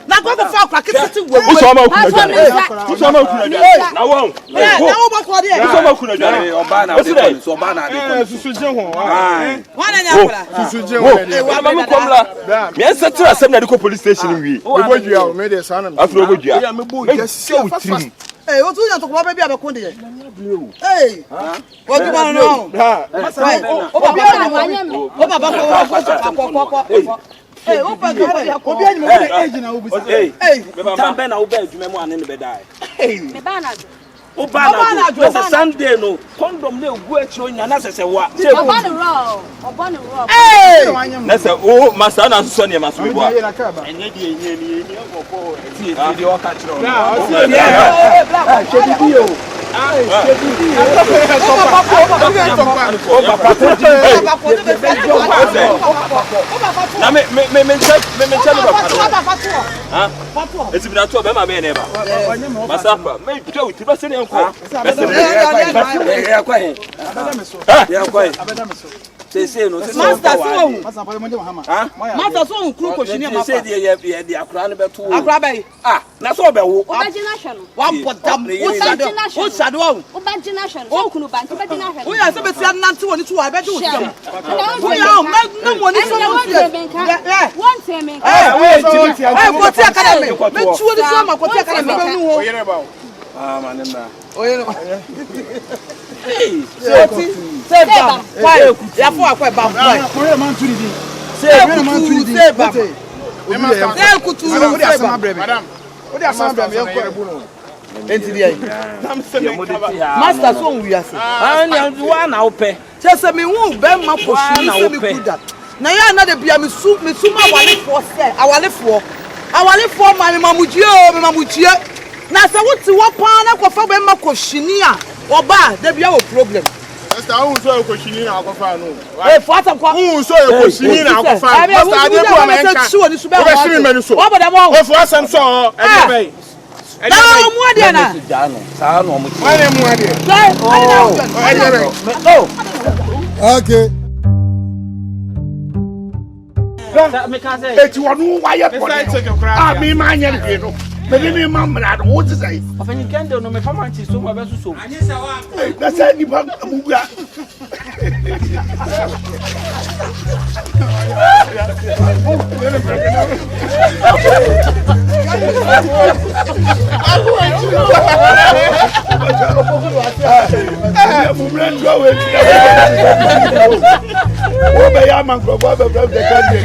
na go go fa kwa kiti wo wo so ma kuna jare wo so ma kuna jare na wo na wo ba ko de wo so ma kuna jare oba na de so oba na de susu je ho wana nya kula susu je ho wa ma mu komla me answer asem na de ko police station wi me bo dua me de sana afro bo dua ya me bo dua se o trim Hey, what's your talk about baby? I'm a conde. Hey, what do you want to know? Hey, Sunday no condom le gu achiro nya na sese wa obanu ro hey na se o masa na so ne maso bo enye ni okoko ti di o ka chiro Master so kru ko shini ma say the akra ne beto akra bai na so be wo obaginational one podam wo sado wo obaginational so kunu ba nti baginational wo ya se be tia nante woni tu wa be do wo ya na woni so one time ko tia kada me tuo ni so ma ko tia kada me nu ho oyere ba manena oyere say ba why ya fo akwa ba why oyere man turi di say ba say kutu madam odi asama brebe madam odi asama brebe ye ko enti dia nam se me master so wi ase ani wa na ope se me hu be ma ko shi se me kuda na ya na de bia me su ma awalefo ma me mamujie na se wuti wo pan na ko fa be ma ko shini a oba de bia wo problem Pastor who so ko shini na akofa no eh fata kwa who so ko shini na akofa Pastor adebu amenka o be shini me so o boda mo o fo asem so e dey bay na mu ade na sa no mo why na mu ade Okay. Me can say eti wonu wa ye ko ah me ma nya de no me ma mra do what say ofani kende no me fama nti so ma be so so na say ni ba mu bia o be ya man go ba be de kan de